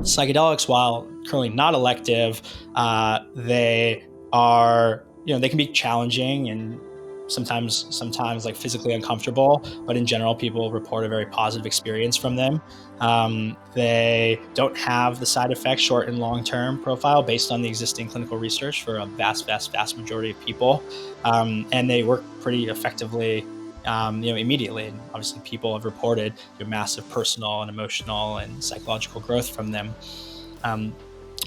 Psychedelics, while currently not elective, they are, they can be challenging and sometimes like physically uncomfortable, but in general, people report a very positive experience from them. They don't have the side effects, short and long-term profile based on the existing clinical research for a vast majority of people. And they work pretty effectively immediately. And obviously people have reported massive personal and emotional and psychological growth from them.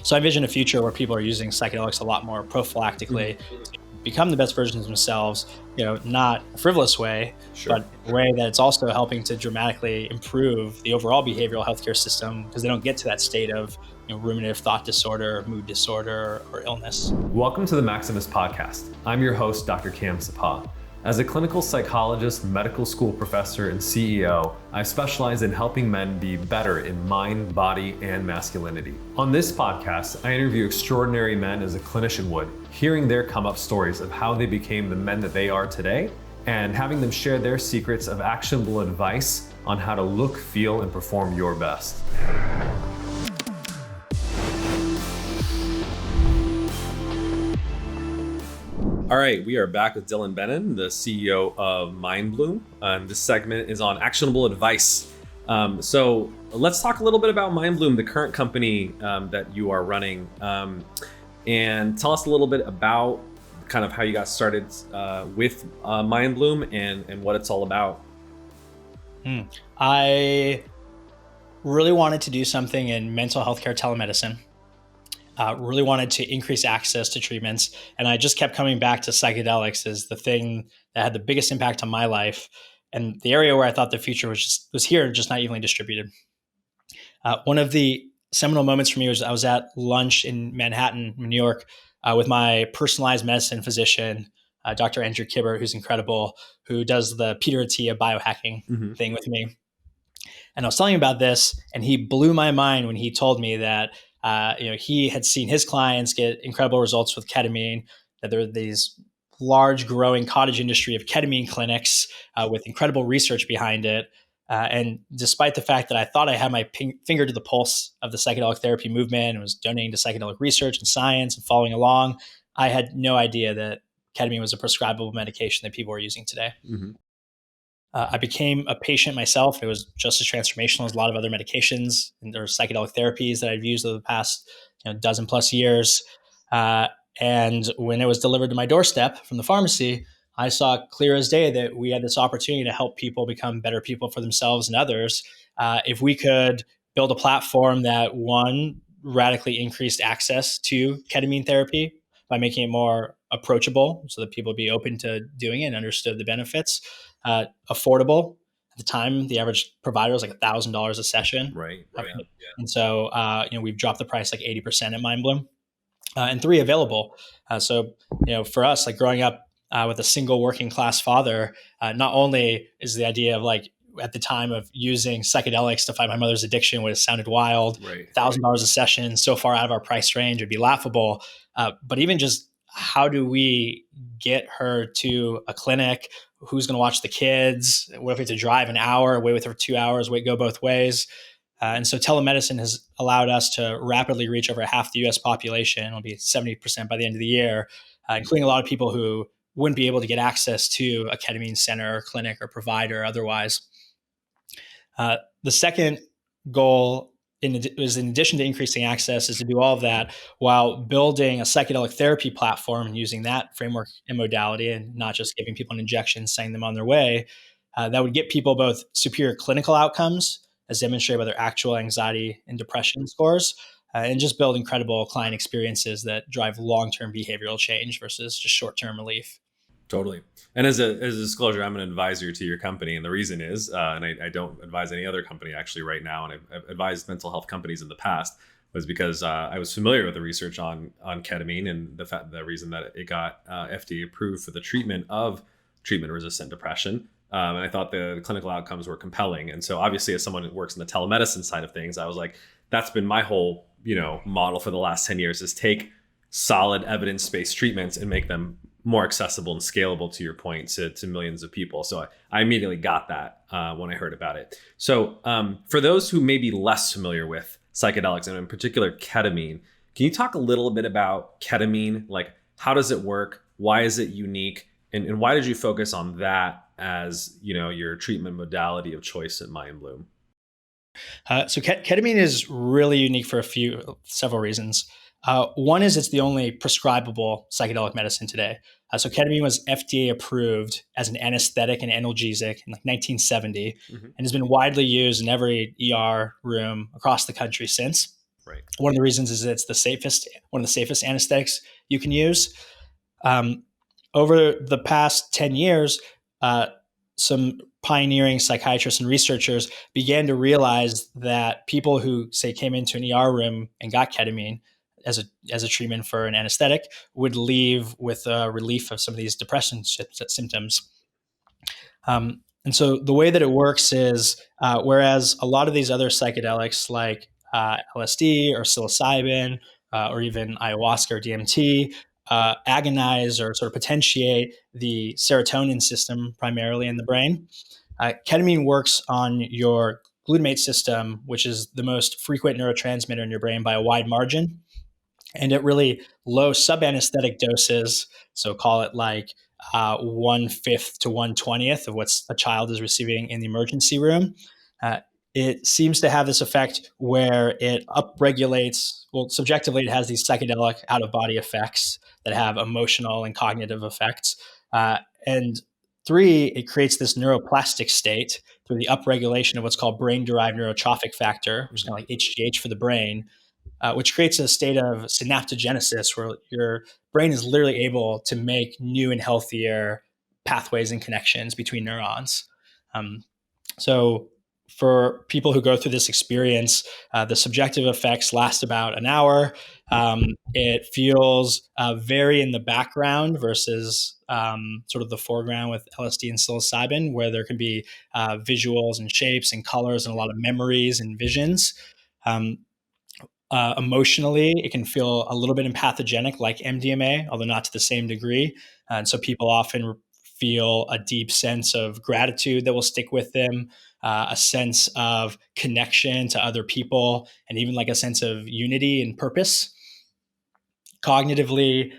So I envision a future where people are using psychedelics a lot more prophylactically to become the best versions of themselves, not a frivolous way, Sure. but a way that it's also helping to dramatically improve the overall behavioral healthcare system, because they don't get to that state of ruminative thought disorder, mood disorder, or illness. Welcome to the Maximus Podcast. I'm your host, Dr. Cam Sapa. As a clinical psychologist, medical school professor, and CEO, I specialize in helping men be better in mind, body, and masculinity. On this podcast, I interview extraordinary men as a clinician would, hearing their come-up stories of how they became the men that they are today, and having them share their secrets of actionable advice on how to look, feel, and perform your best. All right, we are back with Dylan Beynon, the CEO of Mindbloom. This segment is on actionable advice. So let's talk a little bit about Mindbloom, the current company that you are running, and tell us a little bit about kind of how you got started with Mindbloom and what it's all about. I really wanted to do something in mental health care telemedicine. Really wanted to increase access to treatments. And I just kept coming back to psychedelics as the thing that had the biggest impact on my life, and the area where I thought the future was here, just not evenly distributed. One of the seminal moments for me was I was at lunch in Manhattan, New York, with my personalized medicine physician, Dr. Andrew Kibbert, who's incredible, who does the Peter Attia biohacking thing with me. And I was telling him about this, and he blew my mind when he told me that he had seen his clients get incredible results with ketamine, that there are these large growing cottage industry of ketamine clinics with incredible research behind it. And despite the fact that I thought I had my finger to the pulse of the psychedelic therapy movement and was donating to psychedelic research and science and following along, I had no idea that ketamine was a prescribable medication that people were using today. I became a patient myself. It was just as transformational as a lot of other medications and or psychedelic therapies that I've used over the past dozen plus years. And when it was delivered to my doorstep from the pharmacy, I saw clear as day that we had this opportunity to help people become better people for themselves and others. If we could build a platform that, one, radically increased access to ketamine therapy by making it more approachable so that people would be open to doing it and understood the benefits. Affordable. At the time, the average provider was like $1,000 a session. Right. Yeah. And so, we've dropped the price like 80% at Mindbloom. And 3, available. So, for us, like growing up with a single working class father, not only is the idea of like at the time of using psychedelics to fight my mother's addiction would have sounded wild, $1,000 a session, so far out of our price range, would be laughable. But even just how do we get her to a clinic? Who's going to watch the kids? What if we have to drive an hour, wait with her 2 hours, go both ways? And so telemedicine has allowed us to rapidly reach over half the US population. It'll be 70% by the end of the year, including a lot of people who wouldn't be able to get access to a ketamine center or clinic or provider otherwise. The second goal in addition to increasing access is to do all of that while building a psychedelic therapy platform and using that framework and modality, and not just giving people an injection, sending them on their way. That would get people both superior clinical outcomes as demonstrated by their actual anxiety and depression scores, and just build incredible client experiences that drive long-term behavioral change versus just short-term relief. Totally. And as a disclosure, I'm an advisor to your company. And the reason is, and I don't advise any other company actually right now, and I've advised mental health companies in the past, was because I was familiar with the research on ketamine and the reason that it got FDA approved for the treatment of treatment-resistant depression. And I thought the clinical outcomes were compelling. And so obviously as someone who works in the telemedicine side of things, I was like, that's been my whole, model for the last 10 years is take solid evidence-based treatments and make them more accessible and scalable, to your point, to millions of people. So I immediately got that when I heard about it. So for those who may be less familiar with psychedelics, and in particular ketamine. Can you talk a little bit about ketamine? Like, how does it work? Why is it unique? And why did you focus on that as, your treatment modality of choice at Mindbloom? So ketamine is really unique for several reasons. One is it's the only prescribable psychedelic medicine today. So ketamine was FDA approved as an anesthetic and analgesic in like 1970, Mm-hmm. and has been widely used in every ER room across the country since. Right. One of the reasons is it's one of the safest anesthetics you can use. Um, Over the past 10 years, some pioneering psychiatrists and researchers began to realize that people who, say, came into an ER room and got ketamine as a treatment for an anesthetic would leave with a relief of some of these depression symptoms. And so the way that it works is, whereas a lot of these other psychedelics like LSD or psilocybin or even ayahuasca or DMT agonize or sort of potentiate the serotonin system primarily in the brain, ketamine works on your glutamate system, which is the most frequent neurotransmitter in your brain by a wide margin. And at really low sub-anesthetic doses, so call it like 1/5 to 1/20th of what a child is receiving in the emergency room, uh, it seems to have this effect where it upregulates, well, subjectively, it has these psychedelic out-of-body effects that have emotional and cognitive effects. And three, it creates this neuroplastic state through the upregulation of what's called brain-derived neurotrophic factor, which is kind of like HGH for the brain, which creates a state of synaptogenesis where your brain is literally able to make new and healthier pathways and connections between neurons. So for people who go through this experience, the subjective effects last about an hour. It feels very in the background versus sort of the foreground with LSD and psilocybin, where there can be visuals and shapes and colors and a lot of memories and visions. Emotionally, it can feel a little bit empathogenic like MDMA, although not to the same degree. And so people often feel a deep sense of gratitude that will stick with them, a sense of connection to other people, and even like a sense of unity and purpose. Cognitively,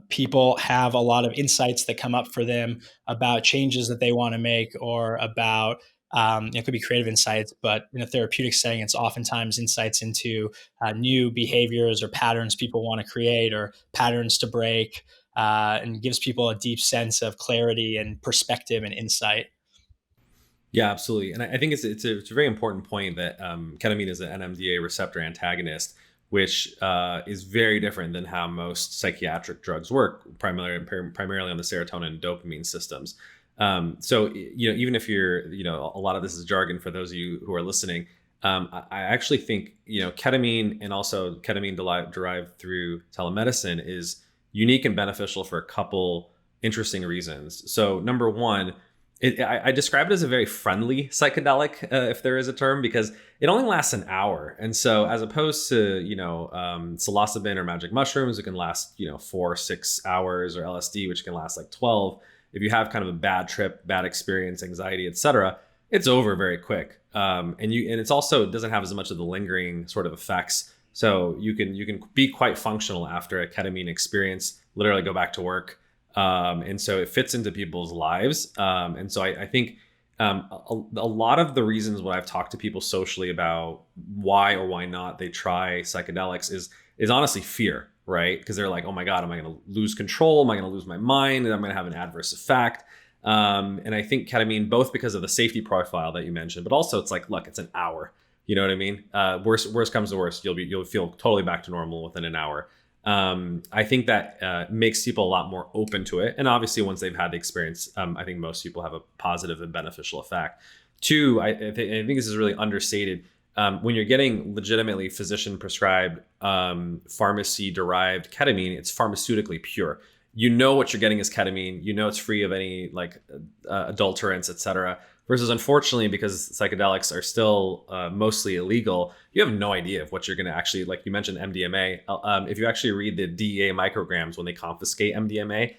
people have a lot of insights that come up for them about changes that they want to make or about it could be creative insights, but in a therapeutic setting, it's oftentimes insights into new behaviors or patterns people want to create or patterns to break, and gives people a deep sense of clarity and perspective and insight. Yeah, absolutely. And I think it's a very important point that ketamine is an NMDA receptor antagonist, which is very different than how most psychiatric drugs work, primarily on the serotonin and dopamine systems. So, even if you're, a lot of this is jargon for those of you who are listening. I actually think, ketamine and also ketamine derived through telemedicine is unique and beneficial for a couple interesting reasons. So number one, I describe it as a very friendly psychedelic, if there is a term, because it only lasts an hour. And so as opposed to, psilocybin or magic mushrooms, it can last, 4 or 6 hours, or LSD, which can last like 12. If you have kind of a bad trip, bad experience, anxiety, etc., it's over very quick. And it's also, it doesn't have as much of the lingering sort of effects. So you can be quite functional after a ketamine experience, literally go back to work. And so it fits into people's lives. And so I think a lot of the reasons what I've talked to people socially about why or why not they try psychedelics is honestly fear, right? Because they're like, oh my God, am I going to lose control? Am I going to lose my mind? And I'm going to have an adverse effect. And I think ketamine, both because of the safety profile that you mentioned, but also it's like, look, it's an hour. You know what I mean? Worst comes to worst, you'll feel totally back to normal within an hour. I think that makes people a lot more open to it. And obviously, once they've had the experience, I think most people have a positive and beneficial effect. Two, I think this is really understated. When you're getting legitimately physician prescribed, pharmacy derived ketamine, it's pharmaceutically pure. You know what you're getting is ketamine. You know it's free of any adulterants, etc. Versus, unfortunately, because psychedelics are still mostly illegal, you have no idea of what you're going to actually, like you mentioned MDMA. If you actually read the DEA micrograms when they confiscate MDMA,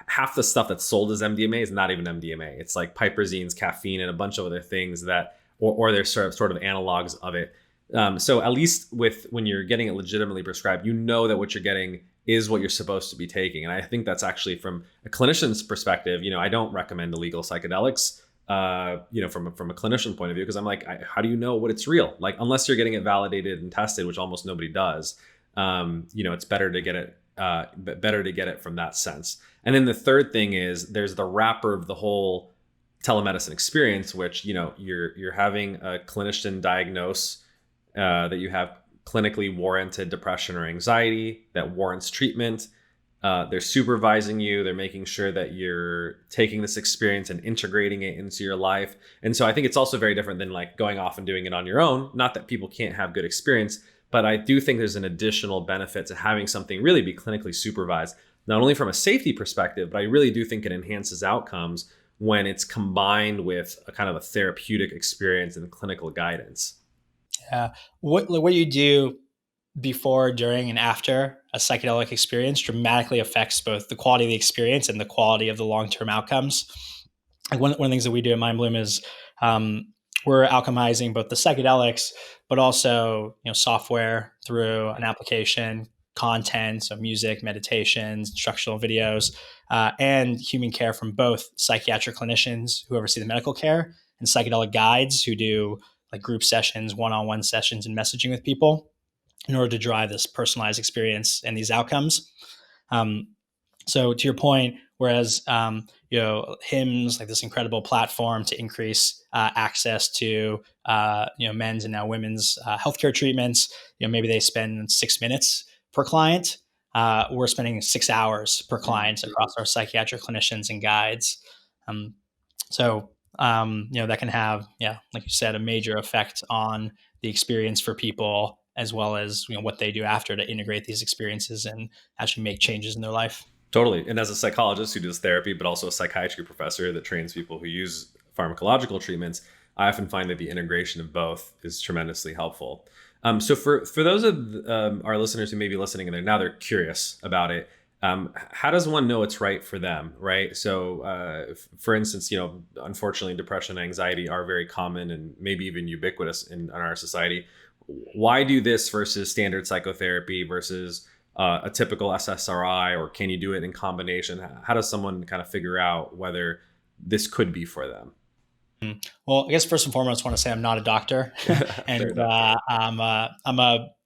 half the stuff that's sold as MDMA is not even MDMA. It's like piperazines, caffeine, and a bunch of other things that, or they're sort of analogs of it. So at least with when you're getting it legitimately prescribed, you know that what you're getting is what you're supposed to be taking. And I think that's actually from a clinician's perspective. I don't recommend illegal psychedelics. From a clinician point of view, because I'm like, how do you know what it's real? Like, unless you're getting it validated and tested, which almost nobody does. It's better to get it from that sense. And then the third thing is there's the wrapper of the whole telemedicine experience, which you're having a clinician diagnose that you have clinically warranted depression or anxiety that warrants treatment. They're supervising you. They're making sure that you're taking this experience and integrating it into your life. And so I think it's also very different than like going off and doing it on your own. Not that people can't have good experience, but I do think there's an additional benefit to having something really be clinically supervised, not only from a safety perspective, but I really do think it enhances outcomes when it's combined with a kind of a therapeutic experience and clinical guidance. Yeah. What you do before, during, and after a psychedelic experience dramatically affects both the quality of the experience and the quality of the long-term outcomes. Like one of the things that we do at Mindbloom is we're alchemizing both the psychedelics, but also software through an application, content, so music, meditations, instructional videos, and human care from both psychiatric clinicians who oversee the medical care and psychedelic guides who do like group sessions, one-on-one sessions, and messaging with people in order to drive this personalized experience and these outcomes. So to your point, whereas HIMSS, like this incredible platform to increase access to men's and now women's healthcare treatments, maybe they spend 6 minutes per client. We're spending 6 hours per client across our psychiatric clinicians and guides. That can have, like you said, a major effect on the experience for people, as well as what they do after to integrate these experiences and actually make changes in their life. Totally. And as a psychologist who does therapy, but also a psychiatry professor that trains people who use pharmacological treatments, I often find that the integration of both is tremendously helpful. So for those of our listeners who may be listening and they're curious about it, how does one know it's right for them, right? So, for instance, unfortunately, depression and anxiety are very common and maybe even ubiquitous in our society. Why do this versus standard psychotherapy versus a typical SSRI, or can you do it in combination? How does someone kind of figure out whether this could be for them? Well, I guess first and foremost, I want to say I'm not a doctor, and I'm a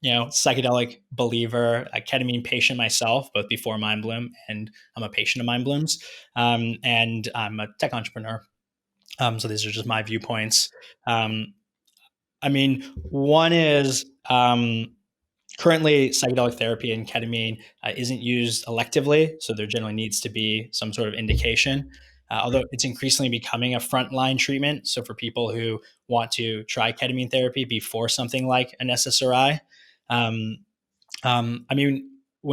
psychedelic believer, a ketamine patient myself, both before Mindbloom, and I'm a patient of Mindbloom's, and I'm a tech entrepreneur. So these are just my viewpoints. One is currently psychedelic therapy and ketamine isn't used electively, so there generally needs to be some sort of indication. Although it's increasingly becoming a frontline treatment. So for people who want to try ketamine therapy before something like an SSRI, when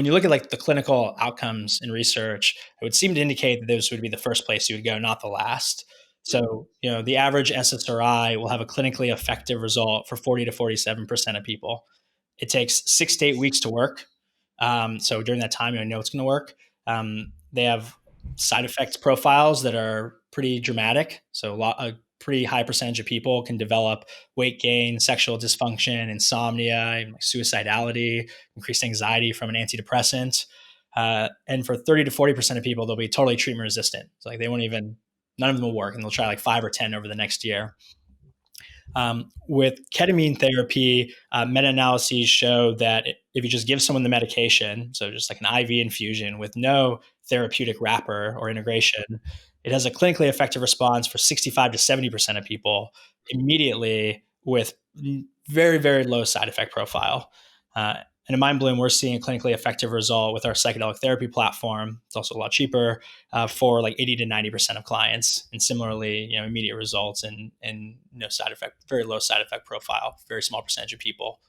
you look at like the clinical outcomes in research, it would seem to indicate that this would be the first place you would go, not the last. So, the average SSRI will have a clinically effective result for 40 to 47% of people. It takes 6 to 8 weeks to work. So during that time, you know it's going to work. They have side effect profiles that are pretty dramatic. So a pretty high percentage of people can develop weight gain, sexual dysfunction, insomnia, suicidality, increased anxiety from an antidepressant. And for 30 to 40% of people, they'll be totally treatment resistant. So like none of them will work, and they'll try like 5 or 10 over the next year. With ketamine therapy, meta-analyses show that if you just give someone the medication, so just like an IV infusion with no therapeutic wrapper or integration, it has a clinically effective response for 65 to 70% of people immediately with very, very low side effect profile. And in Mindbloom, we're seeing a clinically effective result with our psychedelic therapy platform. It's also a lot cheaper for like 80 to 90% of clients. And similarly, immediate results and no side effect, very low side effect profile, very small percentage of people.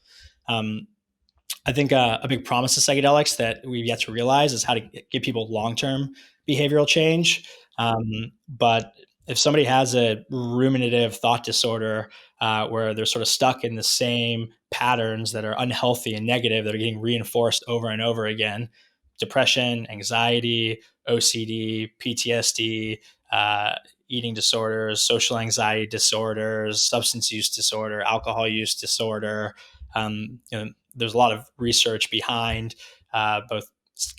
I think a big promise of psychedelics that we've yet to realize is how to give people long-term behavioral change. But if somebody has a ruminative thought disorder where they're sort of stuck in the same patterns that are unhealthy and negative that are getting reinforced over and over again, depression, anxiety, OCD, PTSD, eating disorders, social anxiety disorders, substance use disorder, alcohol use disorder. There's a lot of research behind both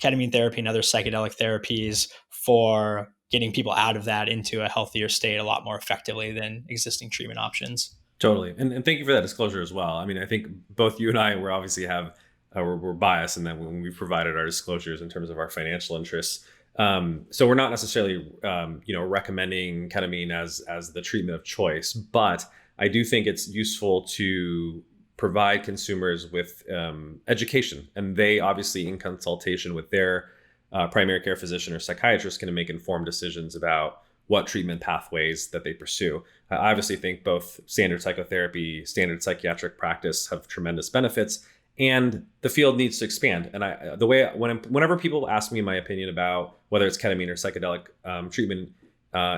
ketamine therapy and other psychedelic therapies for getting people out of that into a healthier state a lot more effectively than existing treatment options. Totally. And thank you for that disclosure as well. I mean, I think both you and I, we're biased in that when we provided our disclosures in terms of our financial interests. So we're not necessarily, recommending ketamine as the treatment of choice, but I do think it's useful to provide consumers with education, and they obviously, in consultation with their primary care physician or psychiatrist, can make informed decisions about what treatment pathways that they pursue. I obviously think both standard psychotherapy, standard psychiatric practice have tremendous benefits, and the field needs to expand. And whenever people ask me my opinion about whether it's ketamine or psychedelic treatment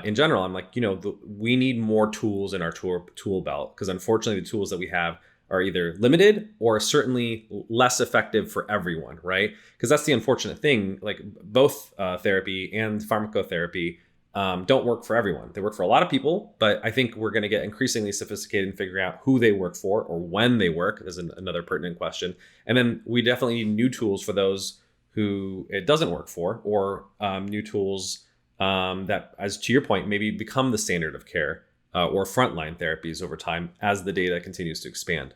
in general, I'm like, we need more tools in our tool belt, because unfortunately the tools that we have are either limited or certainly less effective for everyone, right? Because that's the unfortunate thing. Like both therapy and pharmacotherapy don't work for everyone. They work for a lot of people, but I think we're going to get increasingly sophisticated in figuring out who they work for or when they work is another pertinent question. And then we definitely need new tools for those who it doesn't work for, or new tools that, as to your point, maybe become the standard of care or frontline therapies over time as the data continues to expand.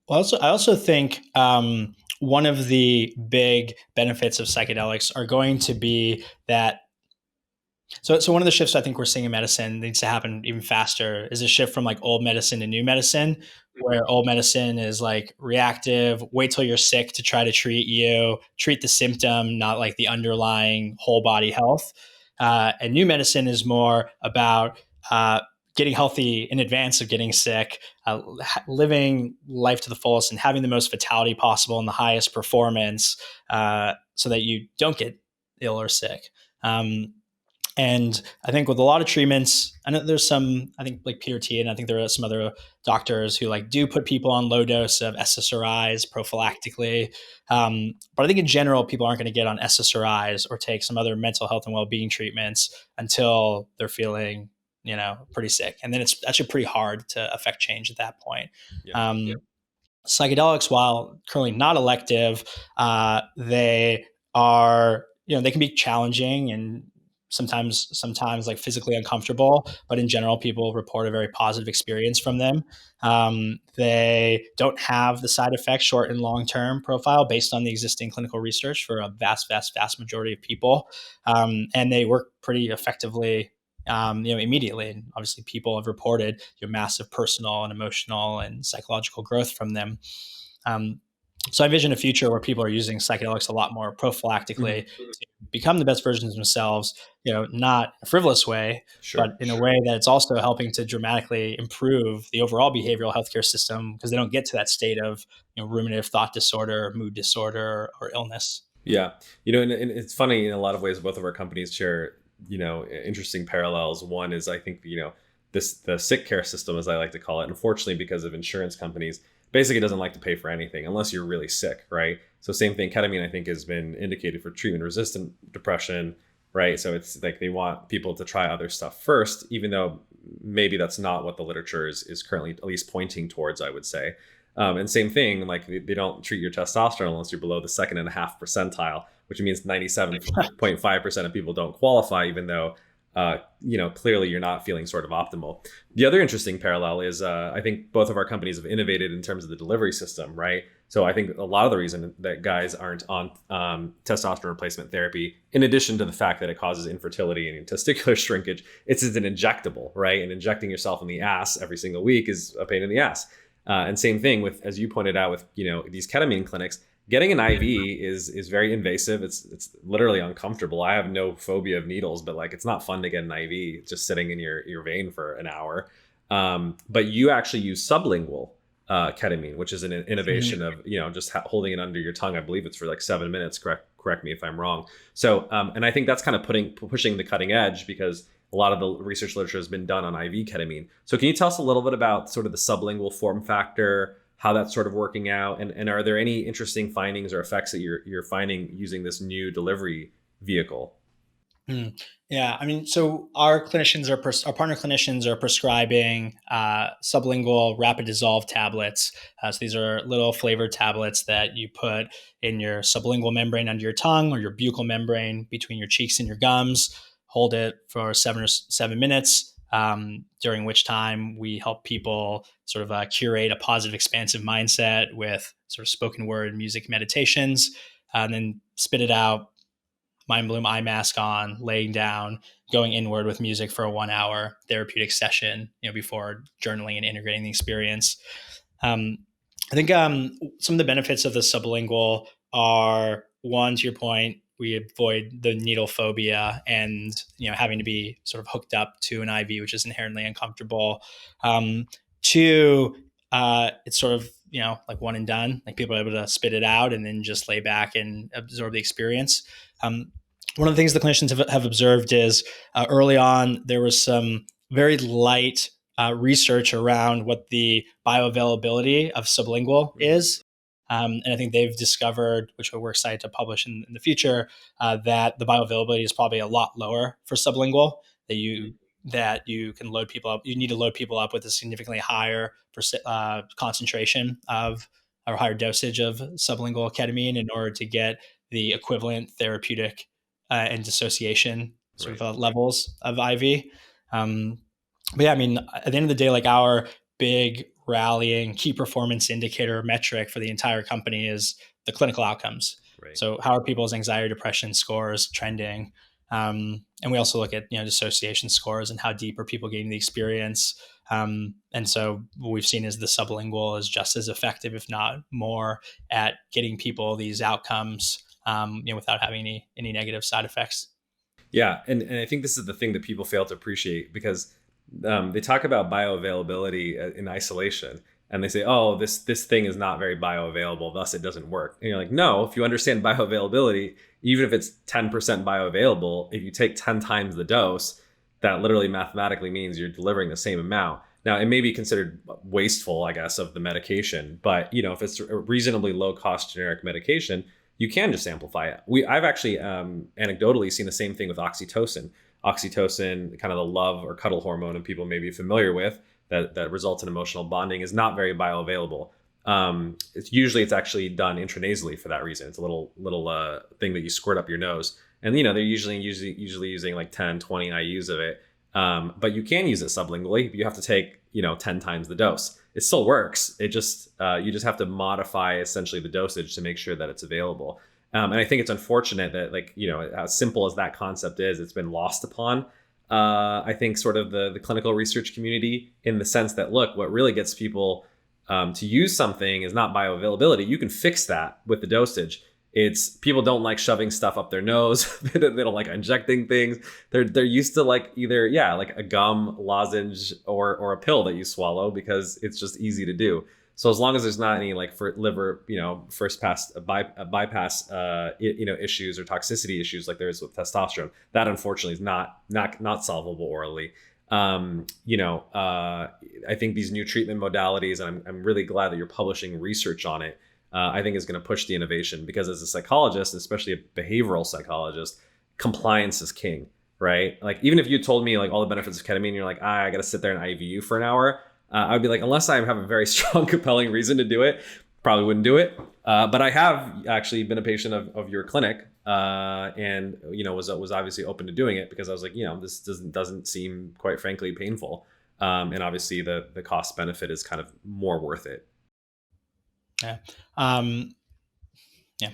Well, I also think one of the big benefits of psychedelics are going to be that. So one of the shifts I think we're seeing in medicine needs to happen even faster is a shift from like old medicine to new medicine, where old medicine is like reactive, wait till you're sick to try to treat the symptom, not like the underlying whole body health. And new medicine is more about getting healthy in advance of getting sick, living life to the fullest and having the most vitality possible and the highest performance so that you don't get ill or sick. And I think with a lot of treatments, I know there's some, I think like Peter T, and I think there are some other doctors who like do put people on low dose of SSRIs prophylactically. But I think in general, people aren't going to get on SSRIs or take some other mental health and well-being treatments until they're feeling, pretty sick. And then it's actually pretty hard to affect change at that point. Yeah. Psychedelics, while currently not elective, they are, they can be challenging and sometimes like physically uncomfortable, but in general, people report a very positive experience from them. They don't have the side effects, short and long-term profile based on the existing clinical research for a vast majority of people. And they work pretty effectively, immediately. And obviously people have reported massive personal and emotional and psychological growth from them. So I envision a future where people are using psychedelics a lot more prophylactically to become the best versions of themselves, not in a frivolous way, but in a way that it's also helping to dramatically improve the overall behavioral healthcare system, because they don't get to that state of ruminative thought disorder, mood disorder, or illness. Yeah. And it's funny, in a lot of ways, both of our companies share, interesting parallels. One is, I think, the sick care system, as I like to call it, unfortunately, because of insurance companies, basically doesn't like to pay for anything unless you're really sick, right? So same thing, ketamine, I think, has been indicated for treatment-resistant depression, right? So it's like they want people to try other stuff first, even though maybe that's not what the literature is currently at least pointing towards, I would say. And same thing, like they don't treat your testosterone unless you're below the 2.5 percentile, which means 97.5% of people don't qualify, even though clearly you're not feeling sort of optimal. The other interesting parallel is I think both of our companies have innovated in terms of the delivery system, right? So I think a lot of the reason that guys aren't on testosterone replacement therapy, in addition to the fact that it causes infertility and testicular shrinkage, it's an injectable, right? And injecting yourself in the ass every single week is a pain in the ass. And same thing with, as you pointed out, with these ketamine clinics. Getting an IV is very invasive. It's literally uncomfortable. I have no phobia of needles, but like it's not fun to get an IV just sitting in your vein for an hour. But you actually use sublingual ketamine, which is an innovation of just holding it under your tongue. I believe it's for like 7 minutes. Correct me if I'm wrong. So and I think that's kind of pushing the cutting edge, because a lot of the research literature has been done on IV ketamine. So can you tell us a little bit about sort of the sublingual form factor, how that's sort of working out, and are there any interesting findings or effects that you're finding using this new delivery vehicle? Hmm. Yeah, I mean, so our our partner clinicians are prescribing sublingual rapid dissolve tablets. So these are little flavored tablets that you put in your sublingual membrane under your tongue or your buccal membrane between your cheeks and your gums. Hold it for 7 minutes, during which time we help people sort of curate a positive, expansive mindset with sort of spoken word music meditations, and then spit it out. Mindbloom eye mask on, laying down, going inward with music for a 1 hour therapeutic session, before journaling and integrating the experience. Um, I think some of the benefits of the sublingual are, one, to your point, we avoid the needle phobia and having to be sort of hooked up to an IV, which is inherently uncomfortable. Two, it's sort of like one and done. Like people are able to spit it out and then just lay back and absorb the experience. One of the things the clinicians have observed is early on there was some very light research around what the bioavailability of sublingual is. And I think they've discovered, which we're excited to publish in the future, that the bioavailability is probably a lot lower for sublingual. That you can load people up. You need to load people up with a significantly higher concentration of or higher dosage of sublingual ketamine in order to get the equivalent therapeutic and dissociation sort Right. of levels of IV. But yeah, I mean, at the end of the day, like our big rallying key performance indicator metric for the entire company is the clinical outcomes. Right. So how are people's anxiety, depression scores trending? And we also look at dissociation scores and how deep are people getting the experience. And so what we've seen is the sublingual is just as effective, if not more, at getting people these outcomes, without having any negative side effects. Yeah, and I think this is the thing that people fail to appreciate, because they talk about bioavailability in isolation, and they say, "Oh, this thing is not very bioavailable, thus it doesn't work." And you're like, "No, if you understand bioavailability, even if it's 10% bioavailable, if you take 10 times the dose, that literally mathematically means you're delivering the same amount." Now, it may be considered wasteful, I guess, of the medication, but if it's a reasonably low cost generic medication, you can just amplify it. I've actually anecdotally seen the same thing with oxytocin. Oxytocin, kind of the love or cuddle hormone, and people may be familiar with, that results in emotional bonding, is not very bioavailable. It's actually done intranasally for that reason. It's a little thing that you squirt up your nose, and they're usually using like 10, 20 IUs of it. But you can use it sublingually. You have to take 10 times the dose. It still works. It just you just have to modify essentially the dosage to make sure that it's available. And I think it's unfortunate that as simple as that concept is, it's been lost upon. I think sort of the clinical research community, in the sense that, look, what really gets people to use something is not bioavailability. You can fix that with the dosage. It's people don't like shoving stuff up their nose. They don't like injecting things. They're used to either like a gum lozenge or a pill that you swallow, because it's just easy to do. So as long as there's not any for liver first pass bypass issues or toxicity issues like there is with testosterone, that unfortunately is not solvable orally. I think these new treatment modalities, and I'm really glad that you're publishing research on it, I think is going to push the innovation, because as a psychologist, especially a behavioral psychologist, compliance is king, right? Like, even if you told me all the benefits of ketamine, you're like, I got to sit there and IV you for an hour. I would be like, unless I have a very strong, compelling reason to do it, probably wouldn't do it. But I have actually been a patient of your clinic, and was obviously open to doing it, because I was like, this doesn't seem, quite frankly, painful, and obviously the cost benefit is kind of more worth it. Yeah. Yeah.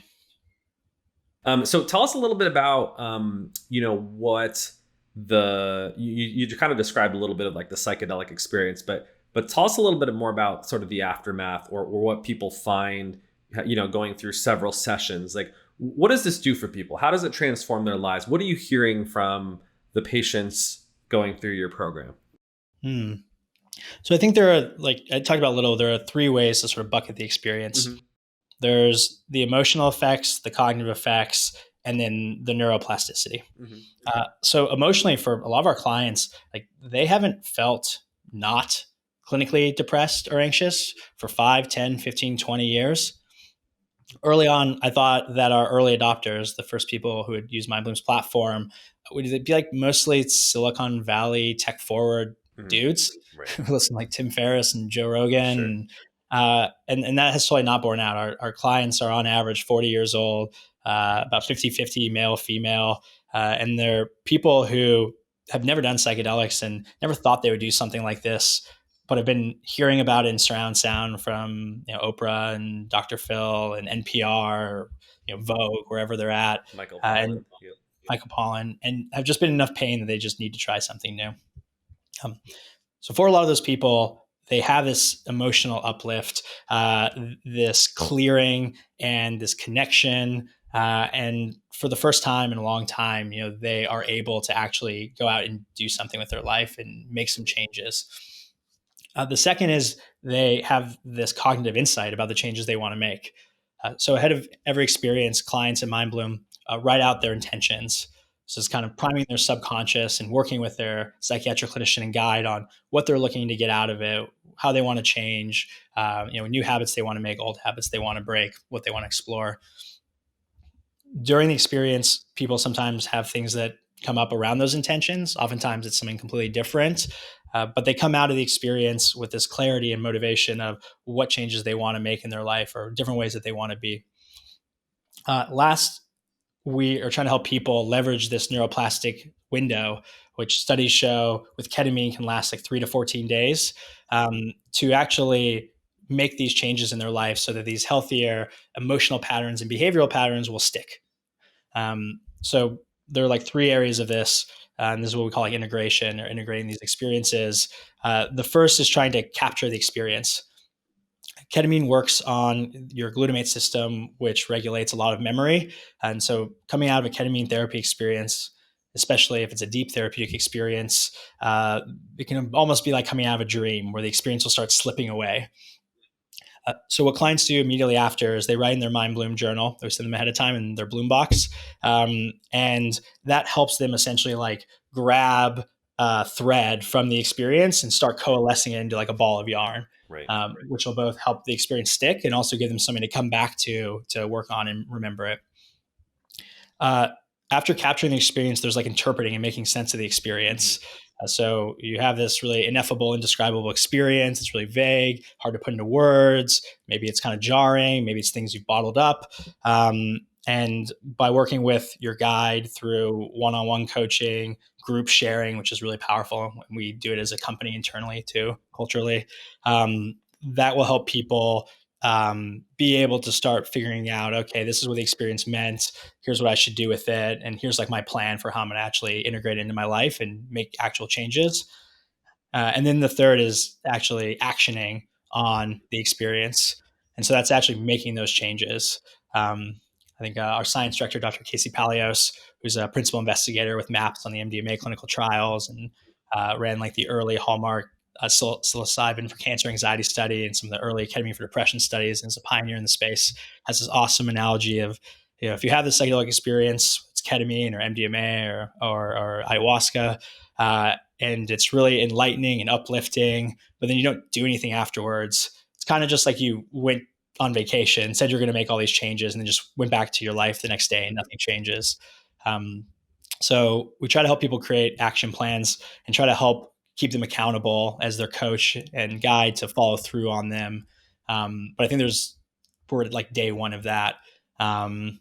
So tell us a little bit about, what you kind of described a little bit of the psychedelic experience, but tell us a little bit more about sort of the aftermath, or what people find, going through several sessions. Like, what does this do for people? How does it transform their lives? What are you hearing from the patients going through your program? So I think there are, I talked about a little, there are three ways to sort of bucket the experience. Mm-hmm. There's the emotional effects, the cognitive effects, and then the neuroplasticity. Mm-hmm. So emotionally, for a lot of our clients, they haven't felt not clinically depressed or anxious for 5, 10, 15, 20 years. Early on, I thought that our early adopters, the first people who had used Mindbloom's platform, would it be like mostly Silicon Valley tech forward dudes Right. who listen like Tim Ferriss and Joe Sure. Rogan. And that has totally not borne out. Our clients are on average 40 years old, about 50-50 male, female. And they're people who have never done psychedelics and never thought they would do something like this, but have been hearing about it in surround sound from Oprah and Dr. Phil and NPR, or, Vogue, wherever they're at. Michael And Pollan. Yep. Michael Pollan, and have just been enough pain that they just need to try something new. So for a lot of those people, they have this emotional uplift, this clearing, and this connection. And for the first time in a long time, they are able to actually go out and do something with their life and make some changes. The second is they have this cognitive insight about the changes they want to make. So ahead of every experience, clients at Mindbloom write out their intentions. So it's kind of priming their subconscious and working with their psychiatric clinician and guide on what they're looking to get out of it, how they want to change, new habits they want to make, old habits they want to break, what they want to explore. During the experience, people sometimes have things that come up around those intentions. Oftentimes it's something completely different, but they come out of the experience with this clarity and motivation of what changes they want to make in their life or different ways that they want to be. Last, we are trying to help people leverage this neuroplastic window, which studies show with ketamine can last like 3 to 14 days, to actually make these changes in their life so that these healthier emotional patterns and behavioral patterns will stick. So there are like 3 areas of this. And this is what we call like integration, or integrating these experiences. The first is trying to capture the experience. Ketamine works on your glutamate system, which regulates a lot of memory. And so coming out of a ketamine therapy experience, especially if it's a deep therapeutic experience, it can almost be like coming out of a dream where the experience will start slipping away. So what clients do immediately after is they write in their Mindbloom journal. They send them ahead of time in their Bloom box. And that helps them essentially like grab a thread from the experience and start coalescing it into like a ball of yarn, Right. Which will both help the experience stick and also give them something to come back to work on and remember it. After capturing the experience, there's like interpreting and making sense of the experience. So you have this really ineffable, indescribable experience. It's really vague, hard to put into words. Maybe it's kind of jarring. Maybe it's things you've bottled up. And by working with your guide through one-on-one coaching, group sharing, which is really powerful. We do it as a company internally too, culturally. That will help people be able to start figuring out, okay, this is what the experience meant. Here's what I should do with it. And here's like my plan for how I'm going to actually integrate it into my life and make actual changes. And then the third is actually actioning on the experience. And so that's actually making those changes. I think our science director, Dr. Casey Palios, who's a principal investigator with MAPS on the MDMA clinical trials and ran like the early hallmark psilocybin for cancer anxiety study and some of the early ketamine for depression studies, and is a pioneer in the space, has this awesome analogy of, if you have this psychedelic experience, it's ketamine or MDMA or ayahuasca, and it's really enlightening and uplifting, but then you don't do anything afterwards. It's kind of just like you went on vacation, said you're going to make all these changes, and then just went back to your life the next day and nothing changes. So we try to help people create action plans and try to help keep them accountable as their coach and guide to follow through on them. But I think we're at like day one of that. One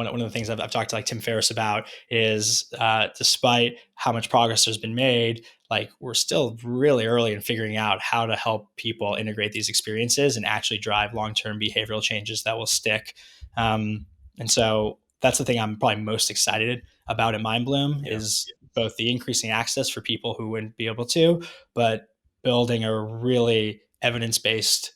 of the things I've talked to like Tim Ferriss about is despite how much progress there's been made, like we're still really early in figuring out how to help people integrate these experiences and actually drive long-term behavioral changes that will stick. And so that's the thing I'm probably most excited about at Mindbloom is both the increasing access for people who wouldn't be able to, but building a really evidence-based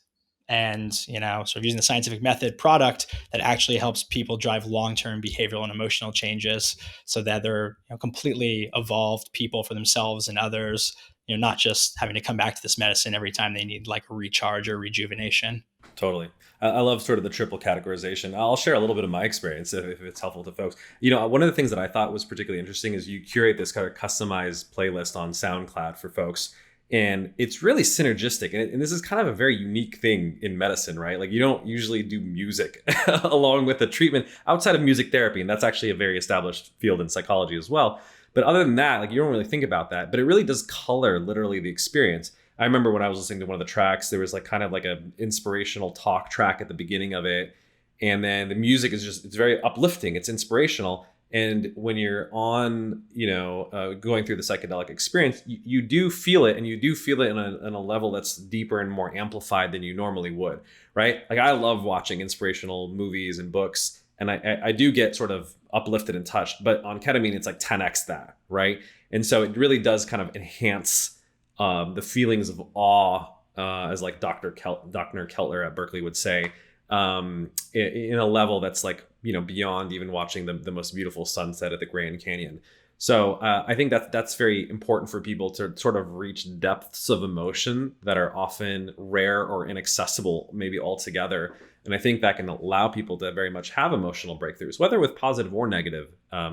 and, sort of using the scientific method product that actually helps people drive long-term behavioral and emotional changes so that they're completely evolved people for themselves and others, not just having to come back to this medicine every time they need like a recharge or rejuvenation. Totally. I love sort of the triple categorization. I'll share a little bit of my experience if it's helpful to folks. One of the things that I thought was particularly interesting is you curate this kind of customized playlist on SoundCloud for folks. And it's really synergistic. And this is kind of a very unique thing in medicine, right? Like you don't usually do music along with the treatment outside of music therapy. And that's actually a very established field in psychology as well. But other than that, like you don't really think about that, but it really does color literally the experience. I remember when I was listening to one of the tracks, there was like kind of like a inspirational talk track at the beginning of it. And then the music is just, it's very uplifting. It's inspirational. And when you're on, going through the psychedelic experience, you do feel it, and you do feel it in a level that's deeper and more amplified than you normally would, right? Like I love watching inspirational movies and books, and I do get sort of uplifted and touched, but on ketamine, it's like 10x that, right? And so it really does kind of enhance the feelings of awe, as like Dr. Keltner at Berkeley would say, in a level that's like, beyond even watching the most beautiful sunset at the Grand Canyon. So I think that's very important for people to sort of reach depths of emotion that are often rare or inaccessible, maybe altogether. And I think that can allow people to very much have emotional breakthroughs, whether with positive or negative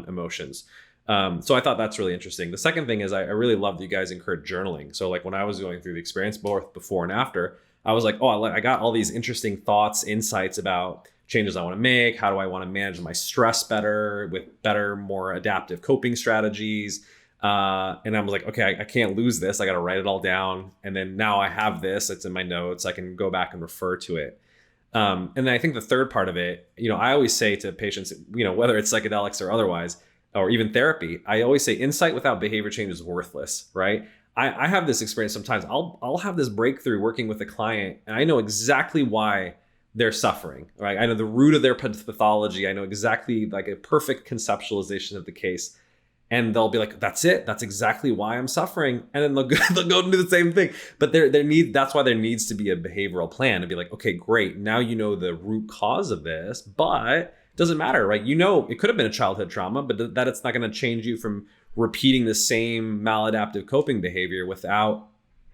emotions. So I thought that's really interesting. The second thing is I really love that you guys encourage journaling. So like when I was going through the experience, both before and after, I was like, oh, I got all these interesting thoughts, insights about changes I want to make. How do I want to manage my stress better with better, more adaptive coping strategies? And I was like, okay, I can't lose this. I got to write it all down. And then now I have this, it's in my notes. I can go back and refer to it. And then I think the third part of it, I always say to patients, whether it's psychedelics or otherwise, or even therapy, I always say insight without behavior change is worthless, right? I have this experience sometimes. I'll have this breakthrough working with a client, and I know exactly why they're suffering, right? I know the root of their pathology. I know exactly like a perfect conceptualization of the case. And they'll be like, that's it. That's exactly why I'm suffering. And then they'll go and do the same thing. But that's why there needs to be a behavioral plan to be like, okay, great. Now you know the root cause of this, but it doesn't matter, right? It could have been a childhood trauma, but that it's not going to change you from repeating the same maladaptive coping behavior without,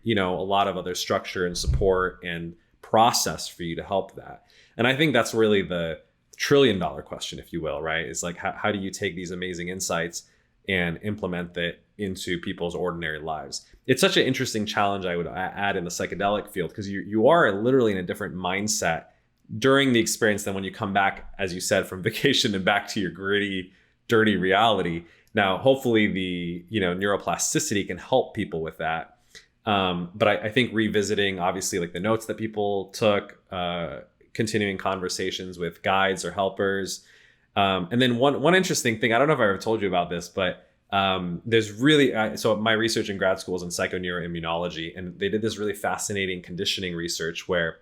a lot of other structure and support and process for you to help that. And I think that's really the $1 trillion question, if you will, right? It's like, how do you take these amazing insights and implement it into people's ordinary lives? It's such an interesting challenge I would add in the psychedelic field, because you are literally in a different mindset during the experience than when you come back, as you said, from vacation and back to your gritty, dirty reality. Now, hopefully the neuroplasticity can help people with that. But I think revisiting, obviously, like the notes that people took, continuing conversations with guides or helpers. And then one interesting thing, I don't know if I ever told you about this, but there's really, so my research in grad school is in psychoneuroimmunology, and they did this really fascinating conditioning research where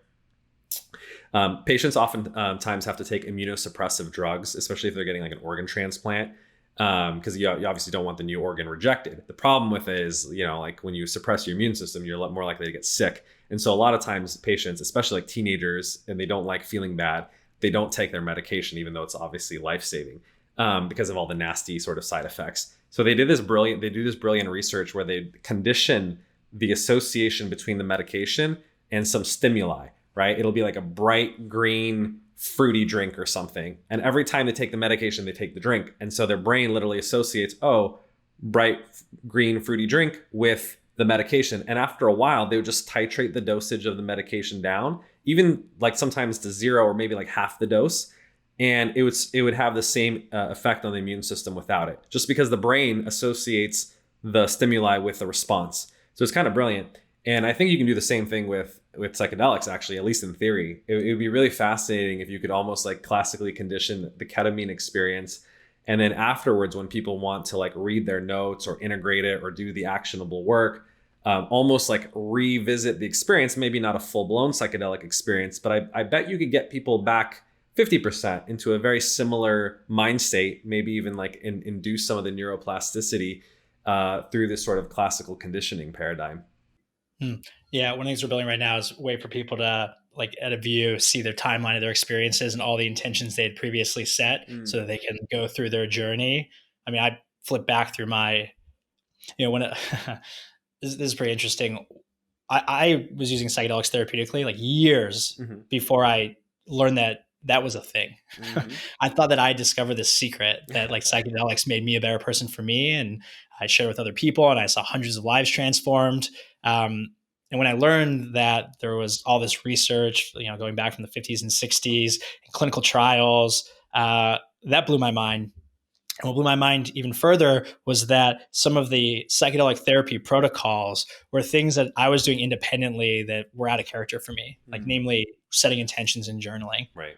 patients oftentimes have to take immunosuppressive drugs, especially if they're getting like an organ transplant. Because you obviously don't want the new organ rejected. The problem with it is, like when you suppress your immune system, you're a lot more likely to get sick. And so a lot of times patients, especially like teenagers, and they don't like feeling bad, they don't take their medication, even though it's obviously life-saving, because of all the nasty sort of side effects. So they do this brilliant research where they condition the association between the medication and some stimuli, right? It'll be like a bright green fruity drink or something. And every time they take the medication, they take the drink. And so their brain literally associates, bright green fruity drink with the medication. And after a while, they would just titrate the dosage of the medication down, even like sometimes to 0 or maybe like half the dose. And it would have the same effect on the immune system without it, just because the brain associates the stimuli with the response. So it's kind of brilliant. And I think you can do the same thing with psychedelics, actually, at least in theory. It would be really fascinating if you could almost like classically condition the ketamine experience. And then afterwards, when people want to like read their notes or integrate it or do the actionable work, almost like revisit the experience, maybe not a full-blown psychedelic experience, but I bet you could get people back 50% into a very similar mind state, maybe even like induce some of the neuroplasticity through this sort of classical conditioning paradigm. Yeah, one of the things we're building right now is a way for people to, like, at a view, see their timeline of their experiences and all the intentions they had previously set, so that they can go through their journey. I mean, I flip back through my, when this is pretty interesting. I was using psychedelics therapeutically like years before I learned that was a thing. I thought that I discovered this secret that like psychedelics made me a better person for me, and I shared with other people, and I saw hundreds of lives transformed. And when I learned that there was all this research, going back from the 50s and 60s, and clinical trials, that blew my mind. And what blew my mind even further was that some of the psychedelic therapy protocols were things that I was doing independently that were out of character for me, like namely setting intentions and journaling. Right.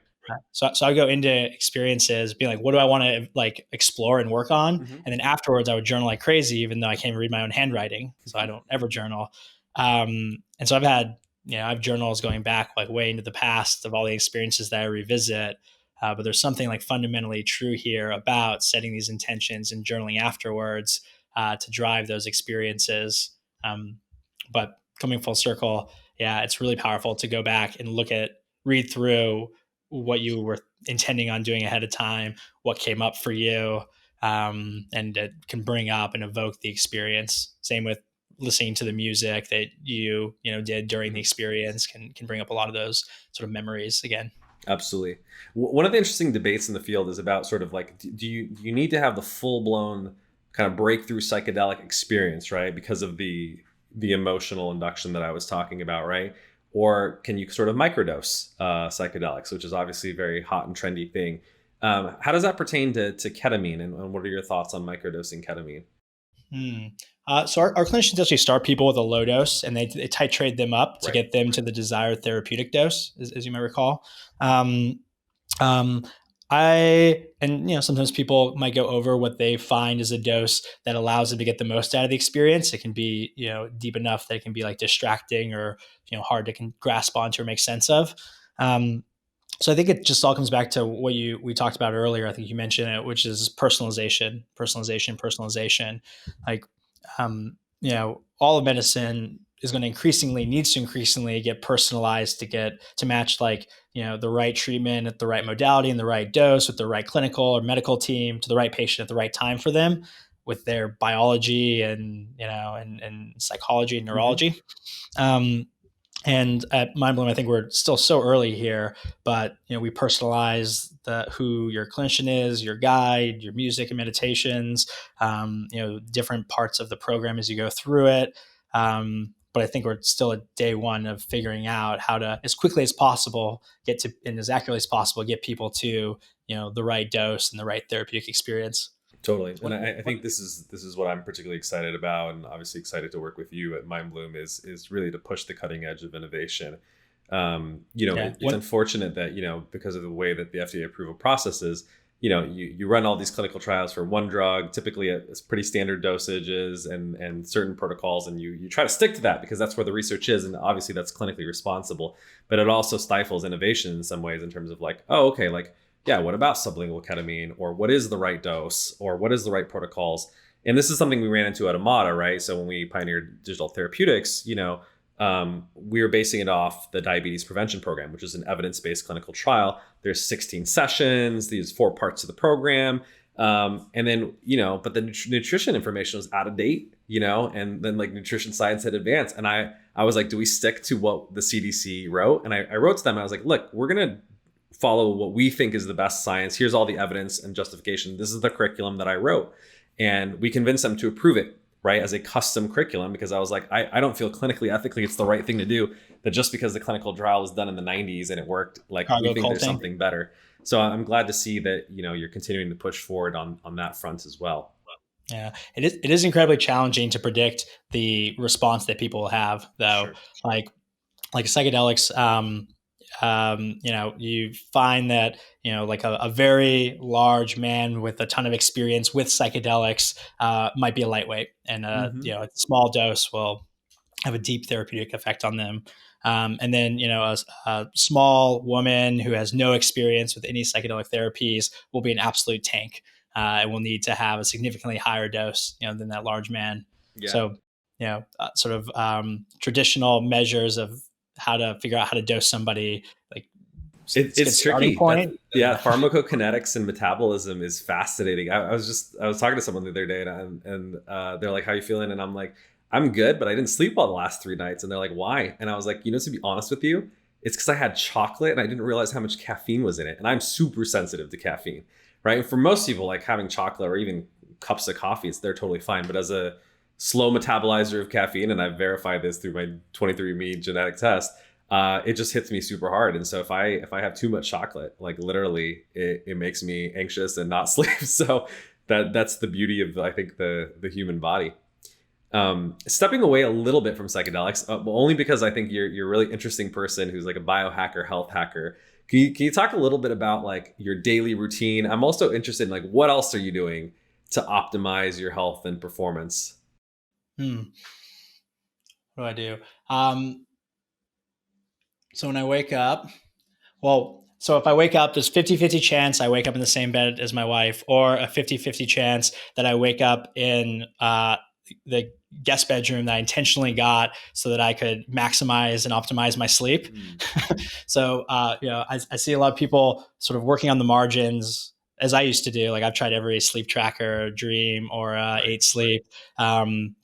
So I go into experiences being like, what do I want to like explore and work on? Mm-hmm. And then afterwards I would journal like crazy, even though I can't even read my own handwriting. So I don't ever journal. And so I've journals going back like way into the past of all the experiences that I revisit. But there's something like fundamentally true here about setting these intentions and journaling afterwards to drive those experiences. But coming full circle, yeah, it's really powerful to go back and read through what you were intending on doing ahead of time, what came up for you, and it can bring up and evoke the experience. Same with listening to the music that you did during the experience can bring up a lot of those sort of memories again. Absolutely. One of the interesting debates in the field is about sort of like, do you need to have the full blown kind of breakthrough psychedelic experience, right? Because of the emotional induction that I was talking about, right? Or can you sort of microdose psychedelics, which is obviously a very hot and trendy thing. How does that pertain to ketamine, and what are your thoughts on microdosing ketamine? So our clinicians actually start people with a low dose, and they titrate them up to get them to the desired therapeutic dose, as you might recall. Sometimes people might go over what they find is a dose that allows them to get the most out of the experience. It can be, deep enough that it can be like distracting or, hard to grasp onto or make sense of. So I think it just all comes back to what we talked about earlier. I think you mentioned it, which is personalization. Like, all of medicine is going to needs to increasingly get personalized to match like, the right treatment at the right modality and the right dose with the right clinical or medical team to the right patient at the right time for them with their biology and psychology and neurology. And at Mindbloom, I think we're still so early here, but we personalize who your clinician is, your guide, your music and meditations, different parts of the program as you go through it. But I think we're still at day one of figuring out how to, as quickly as possible, and as accurately as possible, get people to the right dose and the right therapeutic experience. Totally. And I think this is what I'm particularly excited about, and obviously excited to work with you at Mindbloom is really to push the cutting edge of innovation. It's unfortunate that, because of the way that the FDA approval process is, you run all these clinical trials for one drug, typically at pretty standard dosages and certain protocols, and you try to stick to that because that's where the research is, and obviously that's clinically responsible. But it also stifles innovation in some ways in terms of like, oh, okay, like, yeah, what about sublingual ketamine, or what is the right dose, or what is the right protocols? And this is something we ran into at Amada, right? So when we pioneered digital therapeutics, we were basing it off the diabetes prevention program, which is an evidence-based clinical trial. There's 16 sessions, these 4 parts of the program. And then, but the nutrition information was out of date, and then like nutrition science had advanced. And I was like, do we stick to what the CDC wrote? And I wrote to them, I was like, look, we're going to follow what we think is the best science. Here's all the evidence and justification. This is the curriculum that I wrote. And we convinced them to approve it, right, as a custom curriculum, because I was like, I don't feel clinically, ethically, it's the right thing to do. That just because the clinical trial was done in the 90s and it worked, like we think there's something better. So I'm glad to see that, you're continuing to push forward on that front as well. Yeah, it is incredibly challenging to predict the response that people will have, though. Sure. Like psychedelics, you find that, like a very large man with a ton of experience with psychedelics might be a lightweight, and a small dose will have a deep therapeutic effect on them. And then, a small woman who has no experience with any psychedelic therapies will be an absolute tank. And will need to have a significantly higher dose, than that large man. Yeah. So, traditional measures of how to figure out how to dose somebody, like it's tricky. Pharmacokinetics and metabolism is fascinating. I was talking to someone the other day, and they're like, "How are you feeling?" And I'm like, "I'm good, but I didn't sleep well the last 3 nights." And they're like, "Why?" And I was like, to be honest with you, it's because I had chocolate and I didn't realize how much caffeine was in it, and I'm super sensitive to caffeine. Right. And for most people, like having chocolate or even cups of coffee, they're totally fine. But as a slow metabolizer of caffeine, and I've verified this through my 23andMe genetic test, it just hits me super hard. And so if I have too much chocolate, like literally it makes me anxious and not sleep. So That's the beauty of, I think, the human body. Stepping away a little bit from psychedelics, only because I think you're a really interesting person who's like a biohacker, health hacker. Can you talk a little bit about like your daily routine? I'm also interested in like what else are you doing to optimize your health and performance? Hmm. What do I do? So when I wake up, so if I wake up, there's 50-50 chance I wake up in the same bed as my wife, or a 50-50 chance that I wake up in the guest bedroom that I intentionally got so that I could maximize and optimize my sleep. So, I see a lot of people sort of working on the margins, as I used to do. Like I've tried every sleep tracker, Dream or Eight Sleep.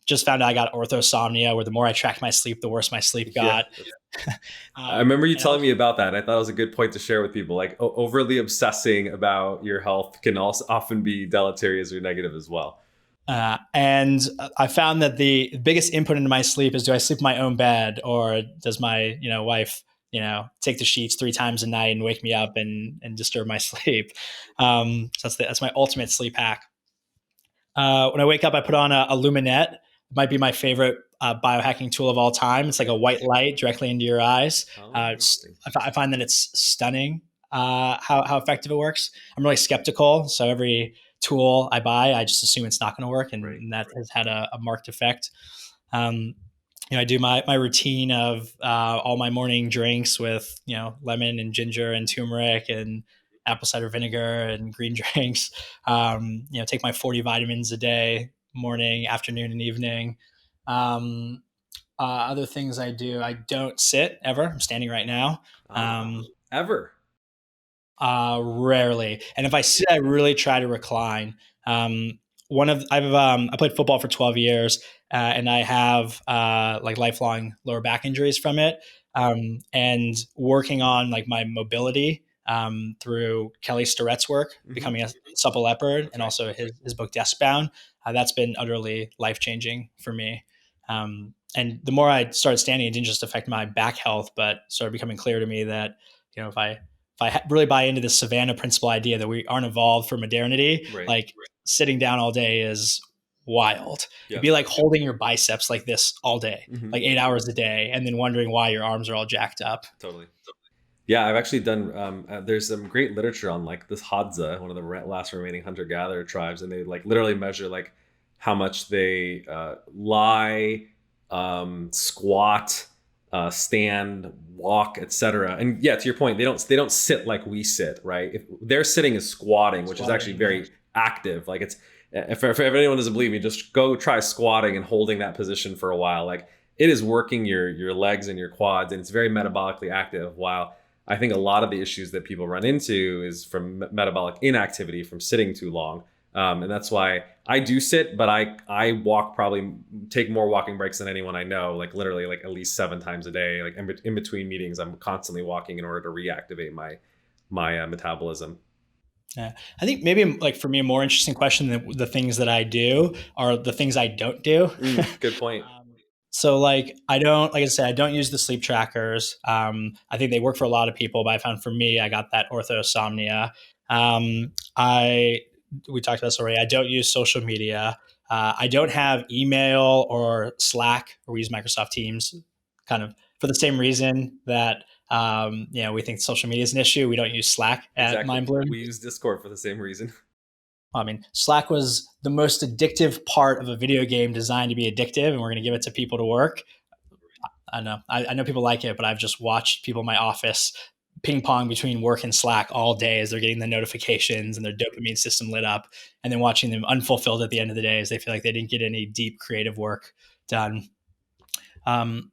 Just found out I got orthosomnia, where the more I tracked my sleep, the worse my sleep Yeah. got. I remember you And telling me about that. And I thought it was a good point to share with people. Like overly obsessing about your health can also often be deleterious or negative as well. And I found that the biggest input into my sleep is, do I sleep in my own bed, or does my wife take the sheets 3 times a night and wake me up and disturb my sleep? So that's my ultimate sleep hack. When I wake up, I put on a Luminette. It might be my favorite biohacking tool of all time. It's like a white light directly into your eyes. Oh, interesting. I find that it's stunning how effective it works. I'm really skeptical, so every tool I buy, I just assume it's not going to work, and that has had a marked effect. Um, I do my routine of all my morning drinks with lemon and ginger and turmeric and apple cider vinegar and green drinks. Take my 40 vitamins a day, morning, afternoon, and evening. Other things I do, I don't sit ever. I'm standing right now. Oh, wow. Ever? Rarely, and if I sit, I really try to recline. I played football for 12 years, and I have like lifelong lower back injuries from it. And working on like my mobility through Kelly Starrett's work, becoming a supple leopard, and also his book Deskbound, that's been utterly life changing for me. And the more I started standing, it didn't just affect my back health, but started becoming clear to me that if I really buy into the Savannah principle idea that we aren't evolved for modernity, like sitting down all day is wild. It'd be like holding your biceps like this all day, like 8 hours a day, and then wondering why your arms are all jacked up. Totally. Yeah, I've actually done. There's some great literature on like this Hadza, one of the last remaining hunter-gatherer tribes, and they like literally measure like how much they lie, squat, stand, walk, etc. And yeah, to your point, they don't sit like we sit, right? If they're sitting is squatting, which is actually very active. Like it's if anyone doesn't believe me, just go try squatting and holding that position for a while. Like it is working your legs and your quads, and it's very metabolically active. While I think a lot of the issues that people run into is from metabolic inactivity from sitting too long. And that's why I do sit, but I walk, probably take more walking breaks than anyone I know, like literally like at least 7 times a day. Like in between meetings, I'm constantly walking in order to reactivate my metabolism. Yeah. I think maybe like for me, a more interesting question than the things that I do are the things I don't do. Good point. So like I said, I don't use the sleep trackers. I think they work for a lot of people, but I found for me, I got that orthosomnia. We talked about this already. I don't use social media. I don't have email or Slack, or we use Microsoft Teams, kind of for the same reason that we think social media is an issue. We don't use Slack at Mindbloom. We use Discord for the same reason. I mean, Slack was the most addictive part of a video game designed to be addictive, and we're going to give it to people to work. I know. I know people like it, but I've just watched people in my office ping pong between work and Slack all day as they're getting the notifications and their dopamine system lit up, and then watching them unfulfilled at the end of the day as they feel like they didn't get any deep creative work done.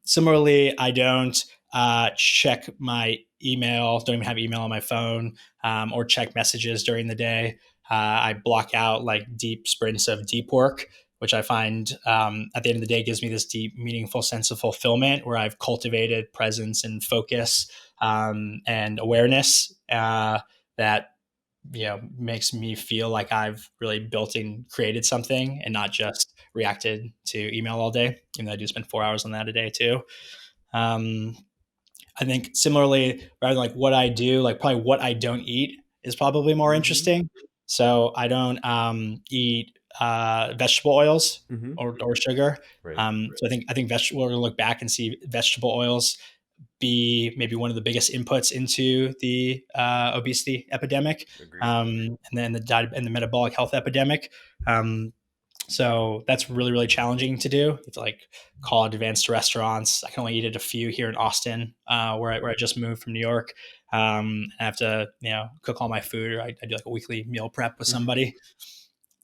Similarly, I don't check my email, don't even have email on my phone, or check messages during the day. I block out like deep sprints of deep work, which I find at the end of the day gives me this deep, meaningful sense of fulfillment where I've cultivated presence and focus and awareness that makes me feel like I've really built and created something and not just reacted to email all day, even though I do spend 4 hours on that a day too. I think similarly, rather than like what I do, like probably what I don't eat is probably more interesting. So I don't eat vegetable oils Mm-hmm. or sugar. Right. So I think we're gonna look back and see vegetable oils be maybe one of the biggest inputs into the obesity epidemic, Agreed. and then the metabolic health epidemic. Um, so that's really, really challenging to do. It's like call advanced restaurants. I can only eat at a few here in Austin, where I just moved from New York. I have to, cook all my food, or I do like a weekly meal prep with Mm-hmm. somebody.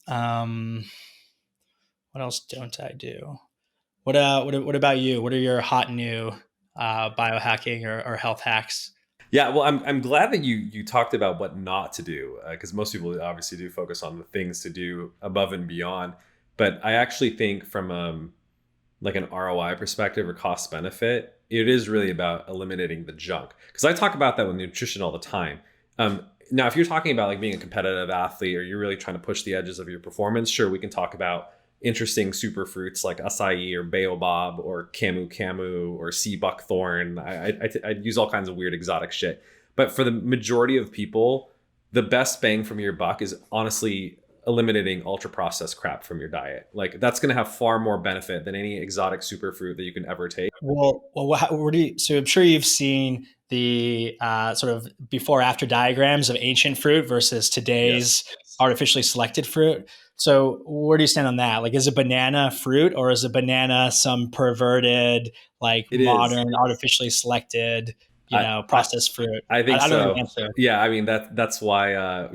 Um, what else don't I do? What about you? What are your hot new biohacking or health hacks? Yeah, well, I'm glad that you talked about what not to do, because most people obviously do focus on the things to do above and beyond. But I actually think from like an ROI perspective or cost benefit, it is really about eliminating the junk. Because I talk about that with nutrition all the time. Now, if you're talking about like being a competitive athlete or you're really trying to push the edges of your performance, sure, we can talk about interesting superfruits like acai or baobab or camu camu or sea buckthorn. I use all kinds of weird exotic shit. But for the majority of people, the best bang from your buck is honestly eliminating ultra processed crap from your diet. Like that's going to have far more benefit than any exotic superfruit that you can ever take. So I'm sure you've seen the sort of before after diagrams of ancient fruit versus Yes, today's artificially selected fruit. So where do you stand on that? Like, is a banana fruit, or is a banana some perverted, like it is. modern, artificially selected, I, I processed fruit? I think I don't know the so. answer. Yeah, I mean that's why I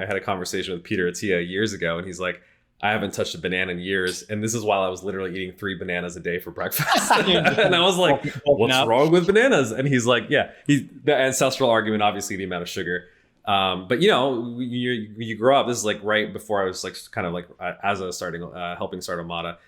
had a conversation with Peter Attia years ago, and he's like, I haven't touched a banana in years, and this is while I was literally eating 3 bananas a day for breakfast. And I was like, Bulking what's up. wrong with bananas? And he's like, yeah, he's the ancestral argument, obviously the amount of sugar. But you grow up. This is like right before I was like kind of like as I was starting helping start Amada.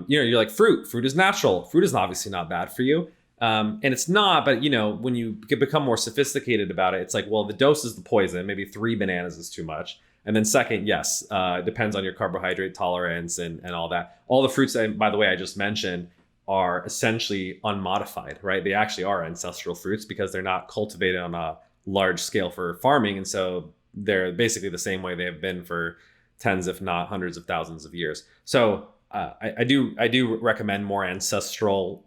You're like fruit is natural. Fruit is obviously not bad for you. And it's not, but when you become more sophisticated about it, it's like, well, the dose is the poison. Maybe 3 bananas is too much. And then second, yes, it depends on your carbohydrate tolerance and all that. All the fruits, by the way, I just mentioned are essentially unmodified, right? They actually are ancestral fruits because they're not cultivated on a large scale for farming. And so they're basically the same way they have been for tens, if not hundreds of thousands of years. So I do recommend more ancestral,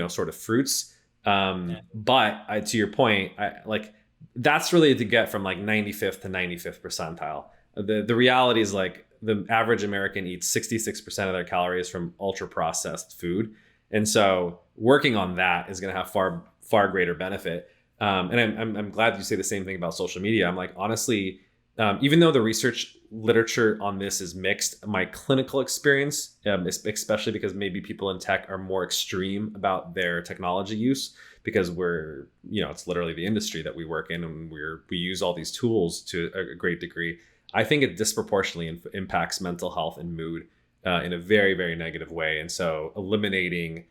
sort of fruits. Yeah. But to your point, like that's really to get from like 95th to 95th percentile. The reality is like the average American eats 66% of their calories from ultra processed food, and so working on that is going to have far greater benefit. And I'm glad you say the same thing about social media. I'm like, honestly, even though the research literature on this is mixed, my clinical experience, especially because maybe people in tech are more extreme about their technology use, because it's literally the industry that we work in, and we use all these tools to a great degree. I think it disproportionately impacts mental health and mood in a very, very negative way. And so eliminating,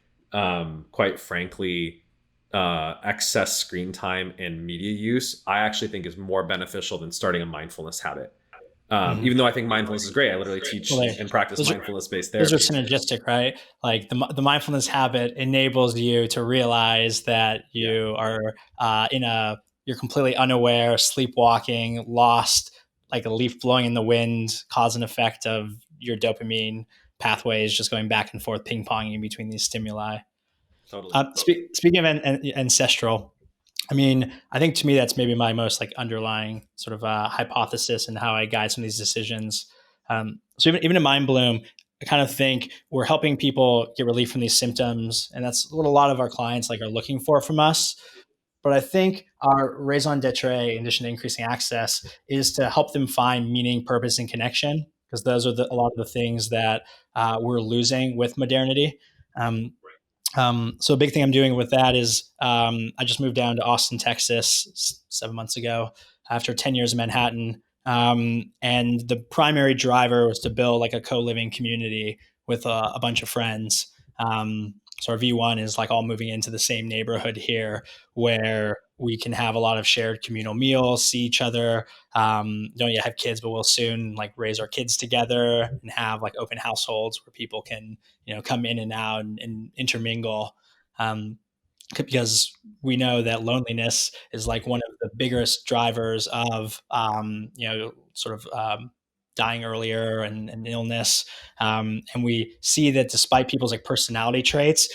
quite frankly, excess screen time and media use, I actually think is more beneficial than starting a mindfulness habit. Mhm. Even though I think mindfulness is great, I literally teach Well, and practice those are mindfulness-based those are therapy. synergistic, right? Like the mindfulness habit enables you to realize that Yeah, you are you're completely unaware, sleepwalking, lost, like a leaf blowing in the wind, cause and effect of your dopamine pathways just going back and forth, ping ponging between these stimuli. totally. Speaking of ancestral, I mean, I think to me that's maybe my most like underlying sort of hypothesis and how I guide some of these decisions. So even in Mindbloom, I kind of think we're helping people get relief from these symptoms, and that's what a lot of our clients like are looking for from us. But I think our raison d'etre, in addition to increasing access, is to help them find meaning, purpose, and connection, because those are a lot of the things that we're losing with modernity. Um, so a big thing I'm doing with that is I just moved down to Austin, Texas 7 months ago after 10 years in Manhattan. And the primary driver was to build like a co-living community with a bunch of friends. So our V1 is like all moving into the same neighborhood here where we can have a lot of shared communal meals, see each other. Don't yet have kids, but we'll soon like raise our kids together and have like open households where people can come in and out and intermingle. Um, because we know that loneliness is like one of the biggest drivers of, sort of dying earlier and illness. And we see that despite people's like personality traits,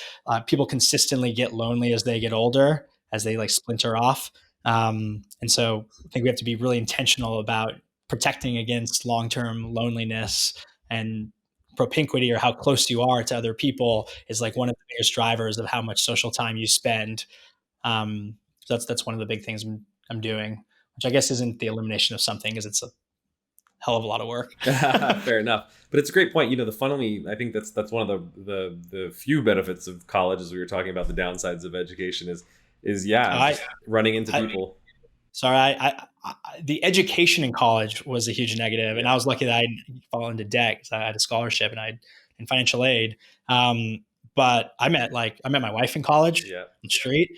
people consistently get lonely as they get older, as they like splinter off. And so I think we have to be really intentional about protecting against long-term loneliness. And propinquity, or how close you are to other people, is like one of the biggest drivers of how much social time you spend. So that's one of the big things I'm doing, which I guess isn't the elimination of something, because it's a hell of a lot of work. Fair enough, but it's a great point. You know, the funnily, I think that's one of the few benefits of college, as we were talking about the downsides of education, is just running into people. Sorry, the education in college was a huge negative, and I was lucky that I fall into debt because I had a scholarship and I in financial aid. But I met my wife in college on the street.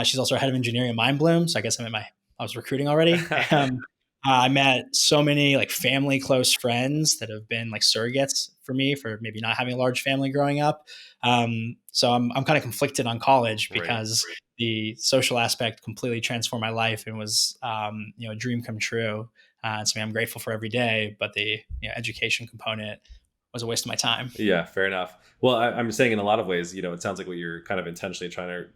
She's also head of engineering at Mindbloom, so I guess I was recruiting already. I met so many like family close friends that have been like surrogates for me for maybe not having a large family growing up. So I'm kind of conflicted on college because the social aspect completely transformed my life and was a dream come true. And something I'm grateful for every day. But the education component was a waste of my time. Yeah, fair enough. Well, I'm saying in a lot of ways, it sounds like what you're kind of intentionally trying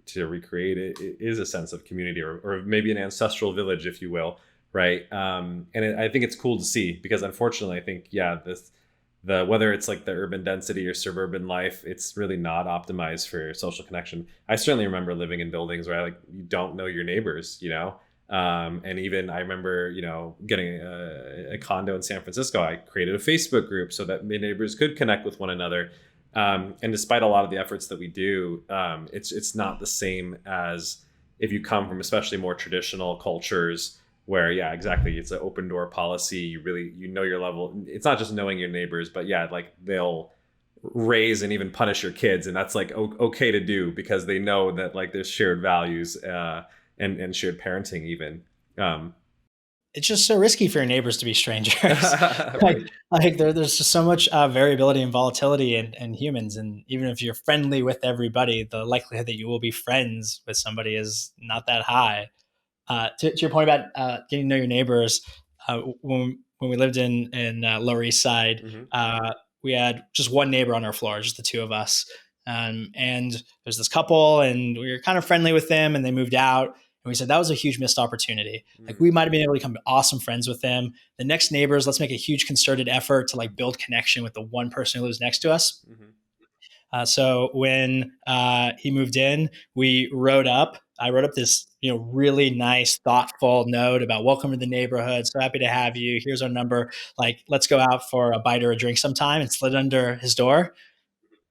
to recreate it is a sense of community, or maybe an ancestral village, if you will, right? I think it's cool to see, because unfortunately, I think whether it's like the urban density or suburban life, it's really not optimized for social connection. I certainly remember living in buildings where you don't know your neighbors, and even I remember, getting a condo in San Francisco. I created a Facebook group so that my neighbors could connect with one another. And despite a lot of the efforts that we do, it's not the same as if you come from especially more traditional cultures where, exactly, it's an open door policy. You really, your level. It's not just knowing your neighbors, but like they'll raise and even punish your kids, and that's like okay to do because they know that like there's shared values and shared parenting even. It's just so risky for your neighbors to be strangers. Right. There's just so much variability and volatility in humans, and even if you're friendly with everybody, the likelihood that you will be friends with somebody is not that high. To your point about getting to know your neighbors, when we lived in Lower East Side, we had just one neighbor on our floor, just the two of us. And there's this couple, and we were kind of friendly with them, and they moved out. And we said that was a huge missed opportunity. Like, we might have been able to become awesome friends with them. The next neighbors, let's make a huge concerted effort to like build connection with the one person who lives next to us. So when he moved in, I wrote up this, really nice, thoughtful note about welcome to the neighborhood. So happy to have you. Here's our number. Like, let's go out for a bite or a drink sometime, and slid under his door.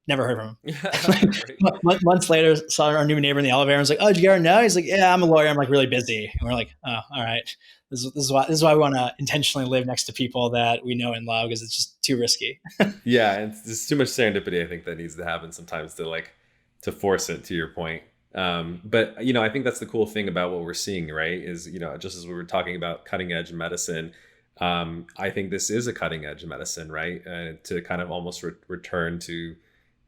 Never heard from him. Months later, saw our new neighbor in the elevator and was like, "Oh, did you get our note?" He's like, "Yeah, I'm a lawyer. I'm like really busy." And we're like, "Oh, all right. This is why we want to intentionally live next to people that we know and love, because it's just too risky." Yeah, and there's too much serendipity, I think, that needs to happen sometimes to force it, to your point. But I think that's the cool thing about what we're seeing, right? Is just as we were talking about cutting edge medicine, I think this is a cutting edge medicine, right? To kind of almost return to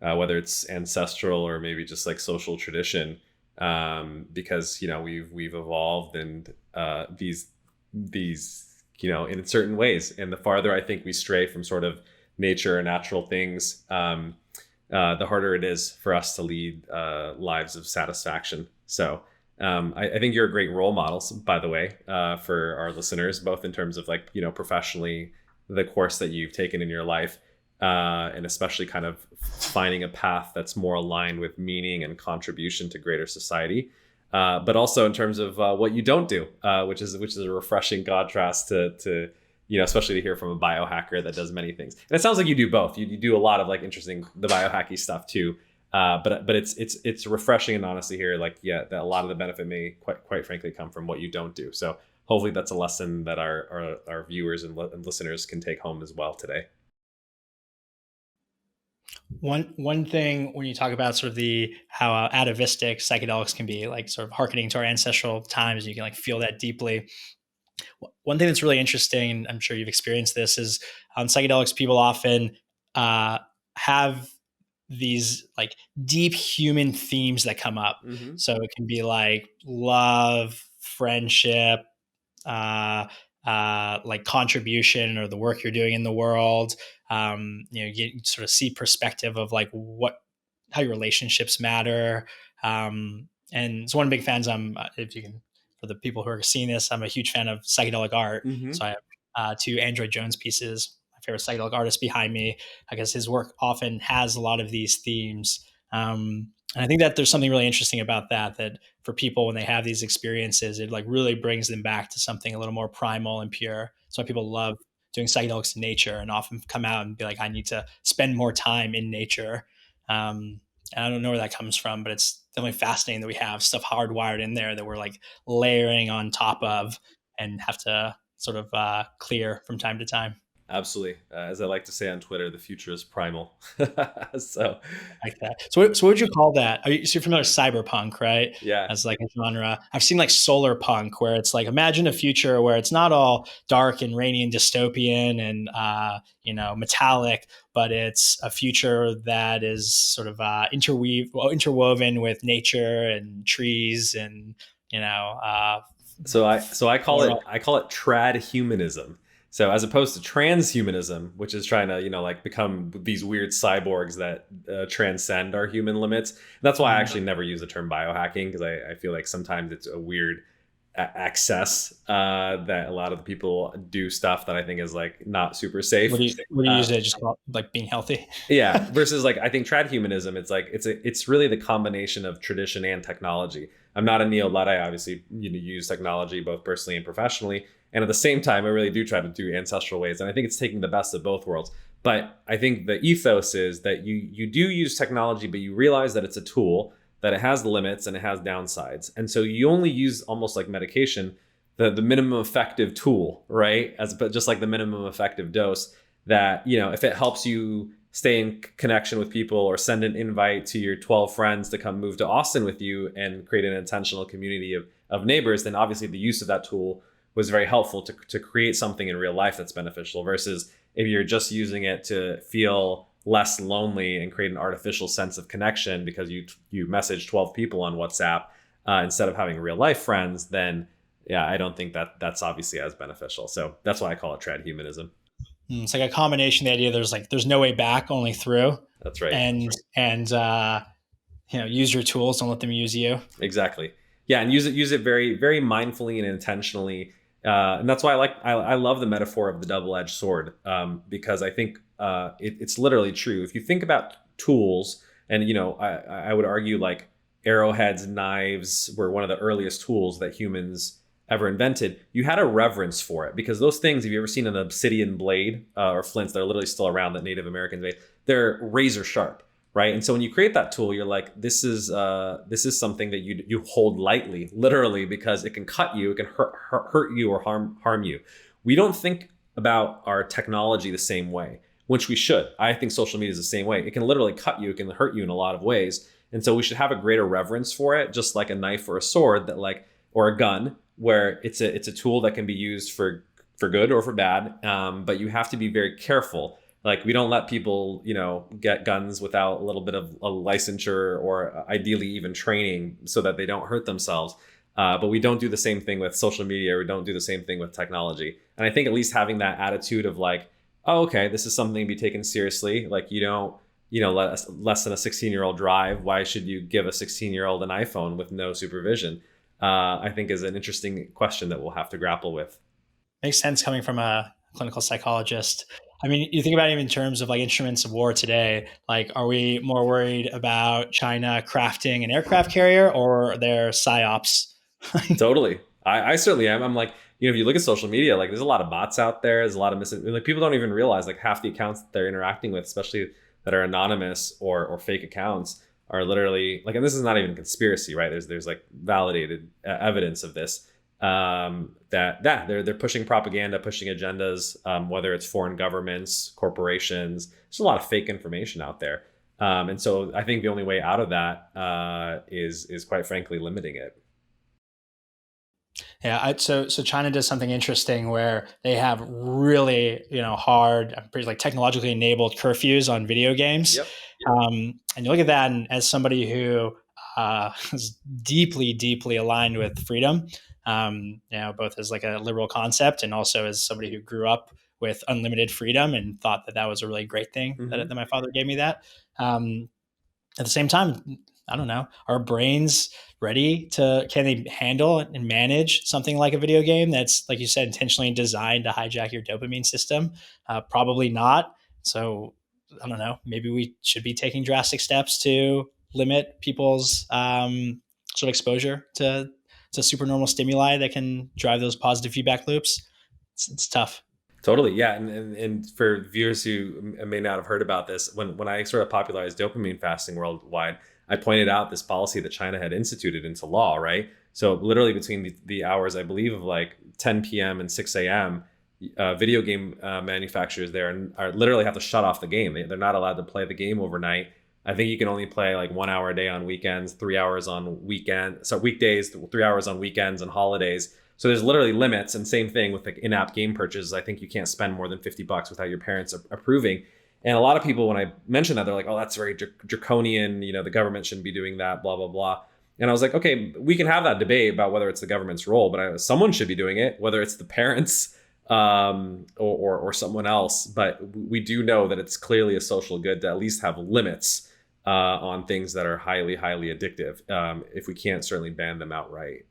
whether it's ancestral or maybe just like social tradition, because we've evolved, and these in certain ways, and the farther I think we stray from sort of nature or natural things, the harder it is for us to lead lives of satisfaction. So I think you're a great role model, by the way, for our listeners, both in terms of like professionally, the course that you've taken in your life, and especially kind of finding a path that's more aligned with meaning and contribution to greater society, but also in terms of what you don't do, which is a refreshing contrast to especially to hear from a biohacker that does many things. And it sounds like you do both. You do a lot of like interesting, the biohacky stuff too, but it's refreshing and honest to hear that a lot of the benefit may quite frankly come from what you don't do. So hopefully that's a lesson that our viewers and listeners can take home as well today. One thing when you talk about sort of how atavistic psychedelics can be, like sort of hearkening to our ancestral times, you can like feel that deeply. One thing that's really interesting, and I'm sure you've experienced this, is on psychedelics, people often have these like deep human themes that come up. Mm-hmm. So it can be like love, friendship, uh, like contribution or the work you're doing in the world. You sort of see perspective of like how your relationships matter. And it's one of the big fans. If you can, for the people who are seeing this, I'm a huge fan of psychedelic art. Mm-hmm. So I have 2 Android Jones pieces. My favorite psychedelic artist behind me. I guess his work often has a lot of these themes. And I think that there's something really interesting about that for people when they have these experiences, it like really brings them back to something a little more primal and pure. That's why people love doing psychedelics in nature and often come out and be like, I need to spend more time in nature. And I don't know where that comes from, but it's definitely fascinating that we have stuff hardwired in there that we're like layering on top of and have to sort of clear from time to time. Absolutely. As I like to say on Twitter, the future is primal. So, Like that. So what would you call that? So you're familiar with cyberpunk, right? yeah. As like a genre. I've seen like solar punk, where it's like imagine a future where it's not all dark and rainy and dystopian and metallic, but it's a future that is sort of interwoven with nature and trees and you know. So I call it trad humanism. So as opposed to transhumanism, which is trying to like become these weird cyborgs that transcend our human limits. And that's why I actually never use the term biohacking, because I feel like sometimes it's a weird access that a lot of the people do stuff that I think is like not super safe. What do you use it? Just call it, like being healthy? Yeah. Versus like I think trad humanism, it's like it's really the combination of tradition and technology. I'm not a neo-Luddite. I obviously use technology both personally and professionally. And at the same time, I really do try to do ancestral ways. And I think it's taking the best of both worlds. But I think the ethos is that you do use technology, but you realize that it's a tool, that it has limits and it has downsides. And so you only use, almost like medication, the minimum effective tool, right? But just like the minimum effective dose, that, if it helps you stay in connection with people or send an invite to your 12 friends to come move to Austin with you and create an intentional community of neighbors, then obviously the use of that tool was very helpful to create something in real life that's beneficial, versus if you're just using it to feel less lonely and create an artificial sense of connection because you message 12 people on WhatsApp instead of having real life friends, then yeah, I don't think that's obviously as beneficial. So that's why I call it trad humanism. It's like a combination of the idea there's no way back, only through. That's right. And use your tools, don't let them use you. Exactly. Yeah, and use it very, very mindfully and intentionally. And that's why I love the metaphor of the double-edged sword, because I think it's literally true. If you think about tools, and I would argue like arrowheads, knives were one of the earliest tools that humans ever invented. You had a reverence for it, because those things, if you ever seen an obsidian blade or flints, they're literally still around that Native Americans made, they're razor sharp, right? And so when you create that tool, you're like, this is something that you hold lightly, literally, because it can cut you, it can hurt you or harm you. We don't think about our technology the same way, which we should. I think social media is the same way. It can literally cut you, it can hurt you in a lot of ways. And so we should have a greater reverence for it, just like a knife or a sword or a gun, where it's a tool that can be used for good or for bad. But you have to be very careful. Like, we don't let people, get guns without a little bit of a licensure or ideally even training so that they don't hurt themselves. But we don't do the same thing with social media. We don't do the same thing with technology. And I think at least having that attitude of like, oh, okay, this is something to be taken seriously. Like, you don't, let less than a 16-year-old drive. Why should you give a 16-year-old an iPhone with no supervision? I think is an interesting question that we'll have to grapple with. Makes sense coming from a clinical psychologist. I mean, you think about it even in terms of like instruments of war today, like, are we more worried about China crafting an aircraft carrier or their psyops? Totally. I certainly am. I'm like, if you look at social media, like, there's a lot of bots out there. There's a lot of like, people don't even realize like half the accounts that they're interacting with, especially that are anonymous or fake accounts, are literally like, and this is not even conspiracy, right? There's like validated evidence of this, that they're pushing propaganda, pushing agendas, whether it's foreign governments, corporations. There's a lot of fake information out there. And so I think the only way out of that is quite frankly limiting it. Yeah, so China does something interesting where they have really hard, pretty like technologically enabled curfews on video games. Yep. And you look at that, and as somebody who is deeply aligned with freedom, both as like a liberal concept and also as somebody who grew up with unlimited freedom and thought that that was a really great thing that my father gave me that. At the same time, I don't know, are brains ready can they handle and manage something like a video game that's, like you said, intentionally designed to hijack your dopamine system? Probably not. So I don't know, maybe we should be taking drastic steps to limit people's sort of exposure to supernormal stimuli that can drive those positive feedback loops. It's tough. Totally. Yeah. And for viewers who may not have heard about this, when I sort of popularized dopamine fasting worldwide, I pointed out this policy that China had instituted into law, right? So literally between the hours, I believe, of like 10 p.m. and 6 a.m., video game manufacturers there are literally have to shut off the game. They're not allowed to play the game overnight. I think you can only play like 1 hour a day on weekends, 3 hours on weekdays, 3 hours on weekends and holidays. So there's literally limits, and same thing with like in-app game purchases. I think you can't spend more than $50 without your parents approving. And a lot of people, when I mention that, they're like, oh, that's very draconian. The government shouldn't be doing that, blah, blah, blah. And I was like, okay, we can have that debate about whether it's the government's role, but someone should be doing it, whether it's the parents or someone else. But we do know that it's clearly a social good to at least have limits on things that are highly, highly addictive, if we can't certainly ban them outright.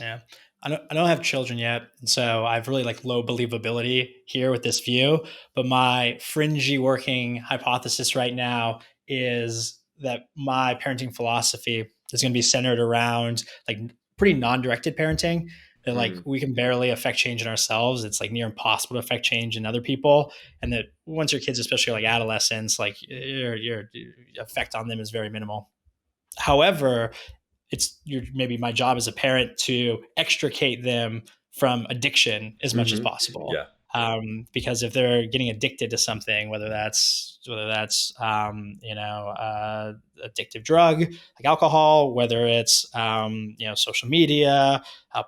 Yeah. I don't have children yet, so I've really like low believability here with this view. But my fringy working hypothesis right now is that my parenting philosophy is going to be centered around like pretty non-directed parenting. That like we can barely affect change in ourselves. It's like near impossible to affect change in other people. And that once your kids, especially like adolescents, like your effect on them is very minimal. However, maybe my job as a parent to extricate them from addiction as much as possible. Yeah. Because if they're getting addicted to something, whether that's addictive drug like alcohol, whether it's social media,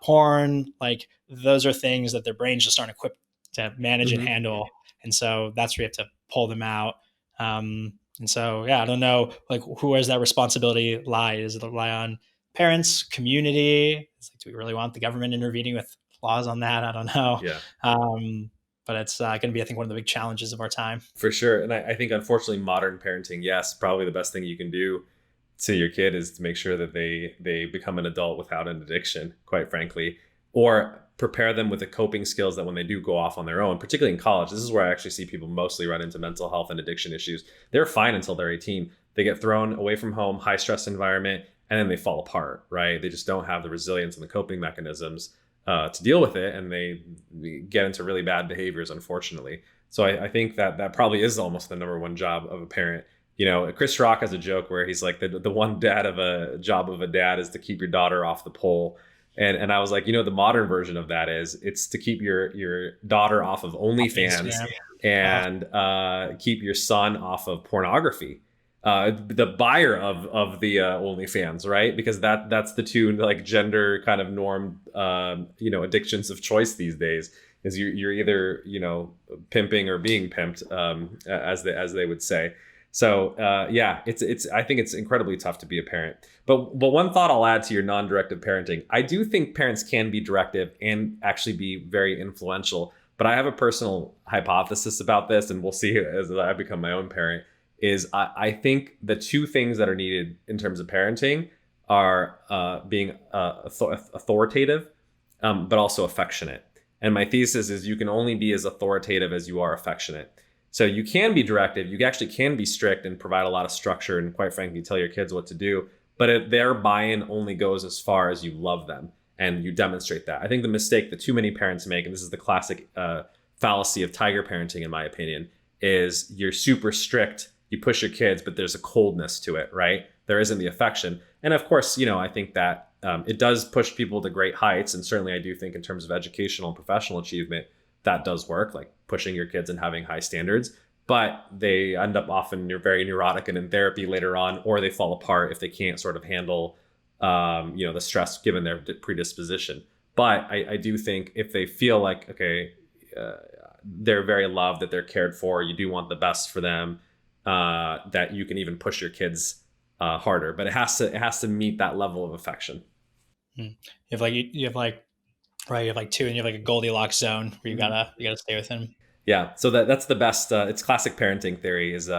porn, like those are things that their brains just aren't equipped to manage and handle. And so that's where you have to pull them out. And so, yeah, I don't know, like who has that responsibility lie? Does it lie on parents, community? It's like, do we really want the government intervening with laws on that? I don't know. Yeah. But it's going to be, I think, one of the big challenges of our time. For sure. And I think, unfortunately, modern parenting, yes, probably the best thing you can do to your kid is to make sure that they become an adult without an addiction, quite frankly, or prepare them with the coping skills that when they do go off on their own, particularly in college, this is where I actually see people mostly run into mental health and addiction issues. They're fine until they're 18. They get thrown away from home, high stress environment, and then they fall apart, right? They just don't have the resilience and the coping mechanisms to deal with it, and they get into really bad behaviors, unfortunately. So I think that probably is almost the number one job of a parent. Chris Rock has a joke where he's like, the one job of a dad is to keep your daughter off the pole. And I was like, the modern version of that it's to keep your daughter off of OnlyFans and keep your son off of pornography. The buyer of the OnlyFans, right? Because that's the two like gender kind of norm, addictions of choice these days. Is you're either pimping or being pimped, as they would say. So it's I think it's incredibly tough to be a parent. But one thought I'll add to your non-directive parenting, I do think parents can be directive and actually be very influential. But I have a personal hypothesis about this, and we'll see as I become my own parent. Is I think the two things that are needed in terms of parenting are being authoritative, but also affectionate. And my thesis is you can only be as authoritative as you are affectionate. So you can be directive, you actually can be strict and provide a lot of structure and, quite frankly, tell your kids what to do. But their buy-in only goes as far as you love them and you demonstrate that. I think the mistake that too many parents make, and this is the classic fallacy of tiger parenting, in my opinion, is you're super strict. You push your kids, but there's a coldness to it, right? There isn't the affection. And of course, I think that it does push people to great heights. And certainly I do think in terms of educational and professional achievement, that does work, like pushing your kids and having high standards. But they end up often very neurotic and in therapy later on, or they fall apart if they can't sort of handle, the stress given their predisposition. But I do think if they feel like, okay, they're very loved, that they're cared for, you do want the best for them, that you can even push your kids harder. But it has to meet that level of affection. You have like right, you have like two, and you have like a Goldilocks zone where you gotta stay within. Yeah, so that's the best. It's classic parenting theory. Is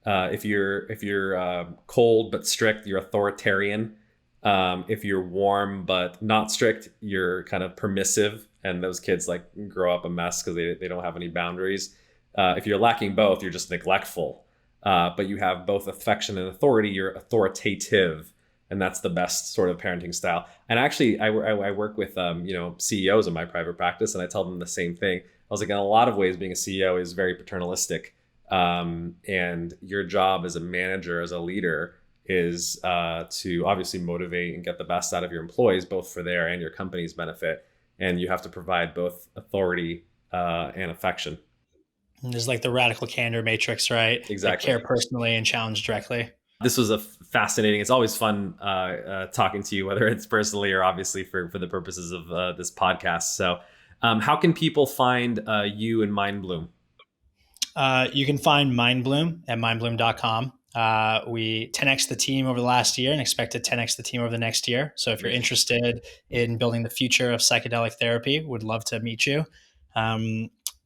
if you're cold but strict, you're authoritarian. If you're warm but not strict, you're kind of permissive, and those kids like grow up a mess because they don't have any boundaries. If you're lacking both, you're just neglectful. But you have both affection and authority. You're authoritative, and that's the best sort of parenting style. And actually, I work with CEOs in my private practice, and I tell them the same thing. I was like, in a lot of ways, being a CEO is very paternalistic, and your job as a manager, as a leader, is to obviously motivate and get the best out of your employees, both for their and your company's benefit. And you have to provide both authority and affection. There's like the radical candor matrix, right? Exactly. Like care personally and challenge directly. This was a fascinating. It's always fun talking to you, whether it's personally or obviously for the purposes of this podcast. So, how can people find you and Mindbloom? You can find Mindbloom at mindbloom.com. We 10x the team over the last year and expect to 10x the team over the next year. So if you're interested in building the future of psychedelic therapy, would love to meet you.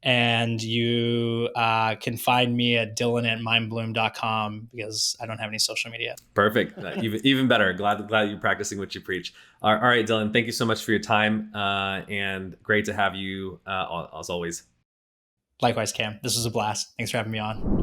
And you can find me at dylan@mindbloom.com because I don't have any social media. Perfect. Even better. Glad you're practicing what you preach. All right, Dylan, thank you so much for your time. And great to have you as always. Likewise, Cam. This was a blast. Thanks for having me on.